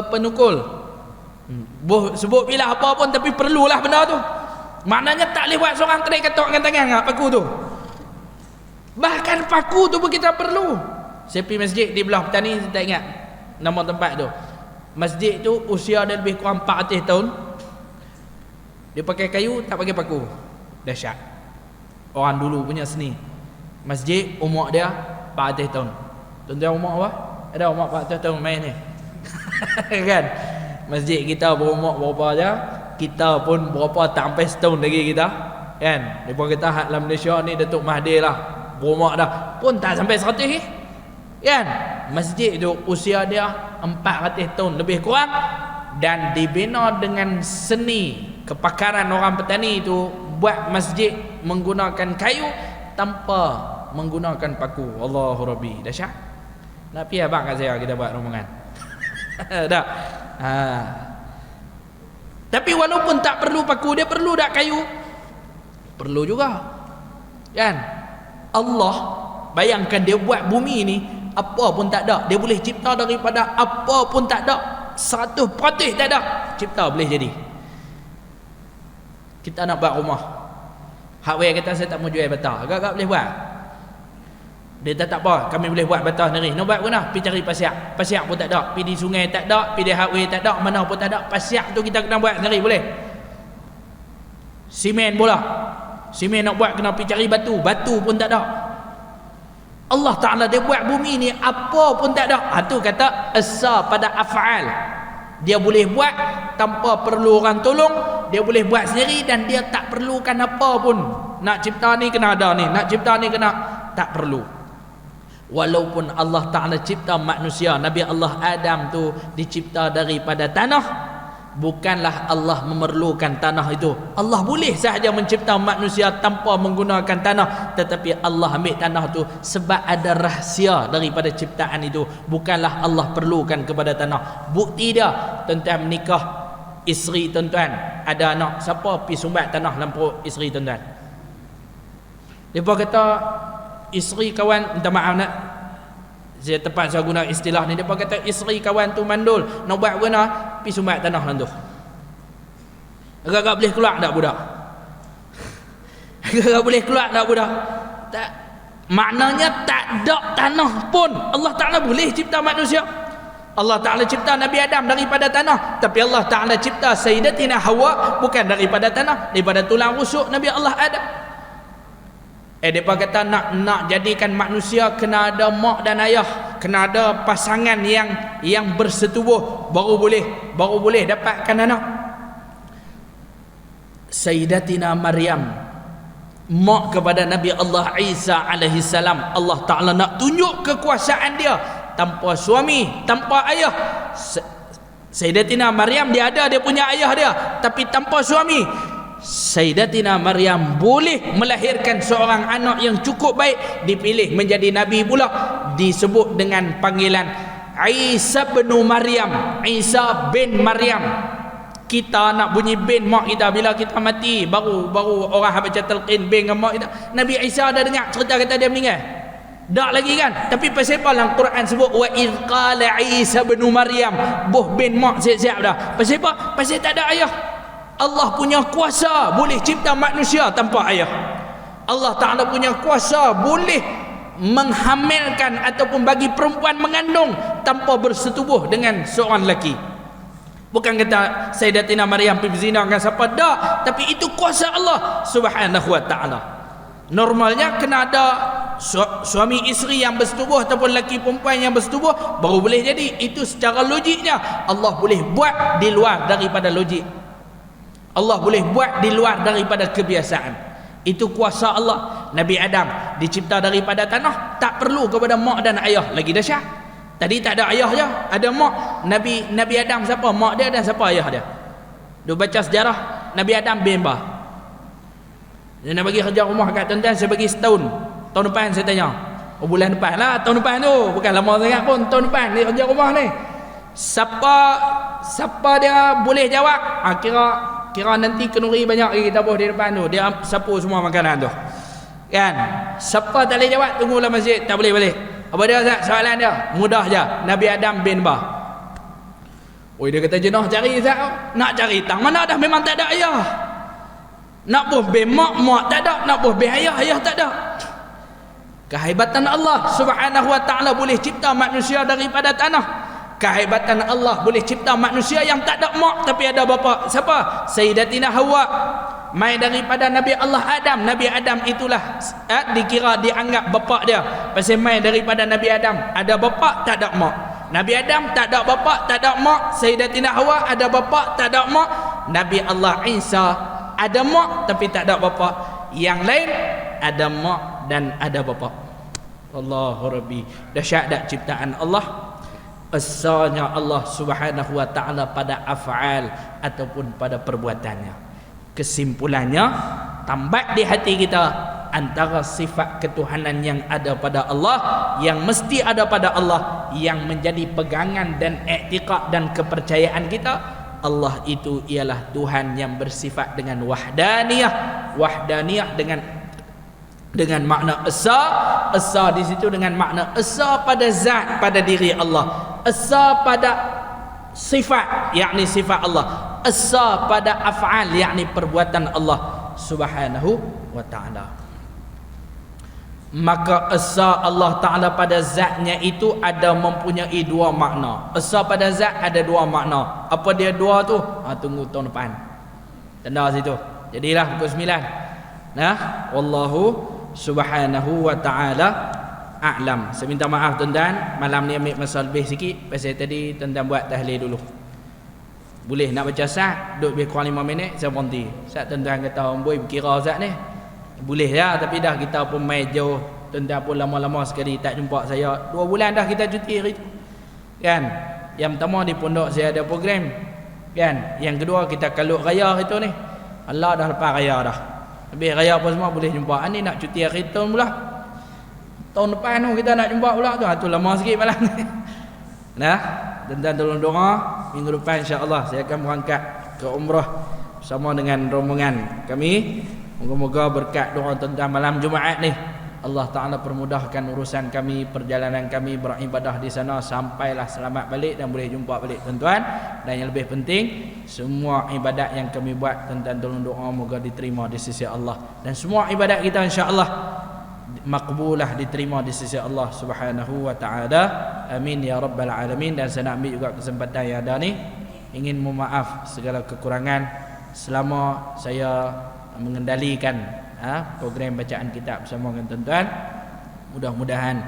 penukul. Sebut bila apa pun, tapi perlulah benda tu. Maknanya tak boleh buat seorang kedai ketuk dengan tangan nak paku tu. Bahkan paku tu pun kita perlu. Saya pergi masjid di belah petani, saya tak ingat nama tempat tu. Masjid tu usia dia lebih kurang 400 tahun. Dia pakai kayu, tak pakai paku. Dahsyat. Orang dulu punya seni. Masjid umur dia 400 tahun. Tuan-tuan umur apa? Ada umur 400 tahun main ni. Kan? Masjid kita berumur berapa aja, kita pun berapa tak sampai setahun lagi kita. Kan? Depa kata hak dalam Malaysia ni Datuk Mahathir lah, berumur dah pun tak sampai 100 ni. Kan? Masjid tu usia dia 400 tahun lebih kurang, dan dibina dengan seni kepakaran orang petani tu, buat masjid menggunakan kayu tanpa menggunakan paku. Allahu Rabbi, dahsyat. Nak pergi abang kat saya kita buat rombongan. Tak? Tapi walaupun tak perlu paku, dia perlu tak kayu? Perlu juga. Kan? Allah bayangkan dia buat bumi ni apa pun tak ada, dia boleh cipta daripada apa pun tak ada, 100% tak ada, cipta boleh jadi. Kita nak buat rumah, hardware kata saya tak mau jual bata, agak-agak boleh buat. Dia tak apa, kami boleh buat bata sendiri. Nak buat mana? Pergi cari pasiak pun tak ada, pergi di sungai tak ada, pergi di hardware tak ada, mana pun tak ada. Pasiak tu kita kena buat sendiri, boleh. Simen pula, simen nak buat kena pergi cari batu pun tak ada. Allah Ta'ala dia buat bumi ni apa pun tak ada. Tu kata asa pada af'al. Dia boleh buat tanpa perlu orang tolong, dia boleh buat sendiri, dan dia tak perlukan apa pun. Nak cipta ni kena ada ni, nak cipta ni kena, tak perlu. Walaupun Allah Ta'ala cipta manusia, Nabi Allah Adam tu dicipta daripada tanah, bukanlah Allah memerlukan tanah itu. Allah boleh sahaja mencipta manusia tanpa menggunakan tanah, tetapi Allah ambil tanah tu sebab ada rahsia daripada ciptaan itu. Bukanlah Allah perlukan kepada tanah. Bukti dia, tuan-tuan menikah, isteri tuan-tuan ada anak, siapa pergi sumbat tanah dalam perut isteri tuan-tuan? Mereka kata isteri kawan, minta maaf nak saya tepat saya guna istilah ni, dia kata isteri kawan tu mandul, nak buat guna pergi sumbat tanah dalam tu. Agak-agak boleh keluar tak budak? Agak-agak boleh keluar tak budak? Tak. Maknanya tak ada tanah pun Allah Ta'ala boleh cipta manusia. Allah Ta'ala cipta Nabi Adam daripada tanah, tapi Allah Ta'ala cipta Sayyidatina Hawa bukan daripada tanah, daripada tulang rusuk Nabi Allah Adam. Mereka kata nak jadikan manusia kena ada mak dan ayah, kena ada pasangan yang bersetubuh, baru boleh dapatkan anak. Sayyidatina Maryam, mak kepada Nabi Allah Isa alaihi salam, Allah Ta'ala nak tunjuk kekuasaan dia tanpa suami, tanpa ayah. Sayyidatina Maryam dia ada dia punya ayah dia, tapi tanpa suami. Sayyidatina Maryam boleh melahirkan seorang anak yang cukup baik, dipilih menjadi nabi pula, disebut dengan panggilan Isa bin Maryam, Isa bin Maryam. Kita nak bunyi bin mak kita bila kita mati, baru orang baca talqin bin dengan mak kita. Nabi Isa ada dengar cerita kata dia meninggal? Tak lagi kan. Tapi pasal apa dalam Quran sebut wa idz qala Isa bin Maryam, buh bin mak siap-siap dah. Pasal apa? Pasal tak ada ayah. Allah punya kuasa boleh cipta manusia tanpa ayah. Allah Ta'ala punya kuasa boleh menghamilkan ataupun bagi perempuan mengandung tanpa bersetubuh dengan seorang lelaki. Bukan kata Sayyidatina Maryam pergi zina dengan siapa, tak, tapi itu kuasa Allah Subhanahu wa Ta'ala. Normalnya kena ada suami isteri yang bersetubuh ataupun lelaki perempuan yang bersetubuh baru boleh jadi. Itu secara logiknya Allah boleh buat di luar daripada logik. Allah boleh buat di luar daripada kebiasaan. Itu kuasa Allah. Nabi Adam dicipta daripada tanah, tak perlu kepada mak dan ayah. Lagi dahsyat, tadi tak ada ayah je, ada mak. Nabi Adam siapa mak dia dan siapa ayah dia? Dia baca sejarah Nabi Adam bin Bah. Dia nak bagi kerja rumah kat tuan-tuan, saya bagi setahun. Tahun depan saya tanya. Oh, bulan depan lah, tahun depan tu. Bukan lama sangat pun, tahun depan ni kerja rumah ni. Siapa dia boleh jawab? Kira nanti kenuri banyak lagi tabuh di depan tu. Dia sapu semua makanan tu. Kan? Siapa tak boleh jawab, tunggulah masjid, tak boleh balik. Apa dia Ustaz? Soalan dia mudah je. Nabi Adam bin Bah. Oi, dia kata jenah cari Ustaz. Nak cari tang mana dah, memang tak ada ayah. Nak buh bin mak tak ada, nak buh bin ayah tak ada. Kehebatan Allah Subhanahu wa Ta'ala boleh cipta manusia daripada tanah. Kehebatan Allah boleh cipta manusia yang tak ada mak tapi ada bapa. Siapa? Sayyidatina Hawa. Mai daripada Nabi Allah Adam. Nabi Adam itulah dianggap bapa dia. Pasal mai daripada Nabi Adam ada bapa tak ada mak. Nabi Adam tak ada bapa tak ada mak. Sayyidatina Hawa ada bapa tak ada mak. Nabi Allah Isa ada mak tapi tak ada bapa. Yang lain ada mak dan ada bapa. Allahu Rabbi. Dahsyat tak ciptaan Allah? Esanya Allah Subhanahu wa Ta'ala pada af'al ataupun pada perbuatannya. Kesimpulannya, tambah di hati kita antara sifat ketuhanan yang ada pada Allah, yang mesti ada pada Allah, yang menjadi pegangan dan i'tiqad dan kepercayaan kita. Allah itu ialah Tuhan yang bersifat dengan wahdaniyah dengan makna esa di situ dengan makna esa pada zat, pada diri Allah, esa pada sifat yakni sifat Allah, esa pada af'al yakni perbuatan Allah Subhanahu wa Ta'ala. Maka esa Allah Ta'ala pada zatnya itu ada mempunyai dua makna. Esa pada zat ada dua makna. Apa dia dua tu? Tunggu tahun depan. Tanda situ. Jadilah pukul 9. Nah, wallahu Subhanahu wa Ta'ala a'lam. Saya minta maaf tuan-tuan, malam ni ambil masa lebih sikit pasal tadi tuan-tuan buat tahlil dulu. Boleh nak baca sat, duduk lebih kurang 5 minit saya berhenti. Sat tuan-tuan kata amboi berkira Ustaz ni. Boleh lah, tapi dah kita pun main jauh. Tuan-tuan pun lama-lama sekali tak jumpa saya. 2 bulan dah kita cuti hari tu. Kan? Yang pertama di pondok saya ada program. Kan? Yang kedua kita kalut raya itu ni. Allah dah lepas raya dah. Habis raya apa semua boleh jumpa. Ni nak cuti hari tahun pula. Tahun depan tu kita nak jumpa pula tu. Tu lama sikit malam ni. Nah, tuan-tuan tolong doa. Minggu depan insya-Allah saya akan berangkat ke umrah bersama dengan rombongan kami. Moga-moga berkat doa tuan-tuan malam Jumaat ni Allah Ta'ala permudahkan urusan kami, perjalanan kami beribadah di sana sampailah selamat balik dan boleh jumpa balik tuan-tuan. Dan yang lebih penting, semua ibadat yang kami buat tuan-tuan tolong doa moga diterima di sisi Allah. Dan semua ibadat kita insya-Allah makbulah, diterima di sisi Allah Subhanahu wa Ta'ala. Amin ya rabbal alamin. Dan saya nak ambil juga kesempatan yang ada ni ingin memaaf segala kekurangan selama saya mengendalikan program bacaan kitab bersama dengan tuan-tuan. Mudah-mudahan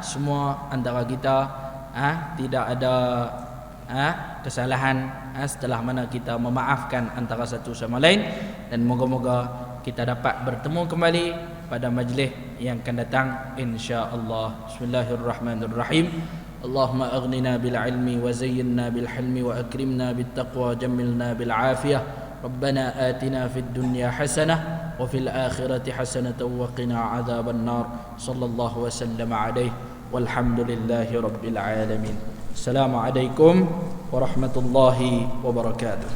semua antara kita tidak ada kesalahan setelah mana kita memaafkan antara satu sama lain. Dan moga-moga kita dapat bertemu kembali pada majlis yang akan datang insya-Allah. Bismillahirrahmanirrahim. Allahumma aghnina bil ilmi wa zayyinna bil hilmi wa akrimna bit taqwa jammilna bil afiyah. ربنا آتنا في الدنيا حسنة وفي الآخرة حسنة وقنا عذاب النار صلى الله وسلم عليه والحمد لله رب العالمين. السلام عليكم ورحمة الله وبركاته.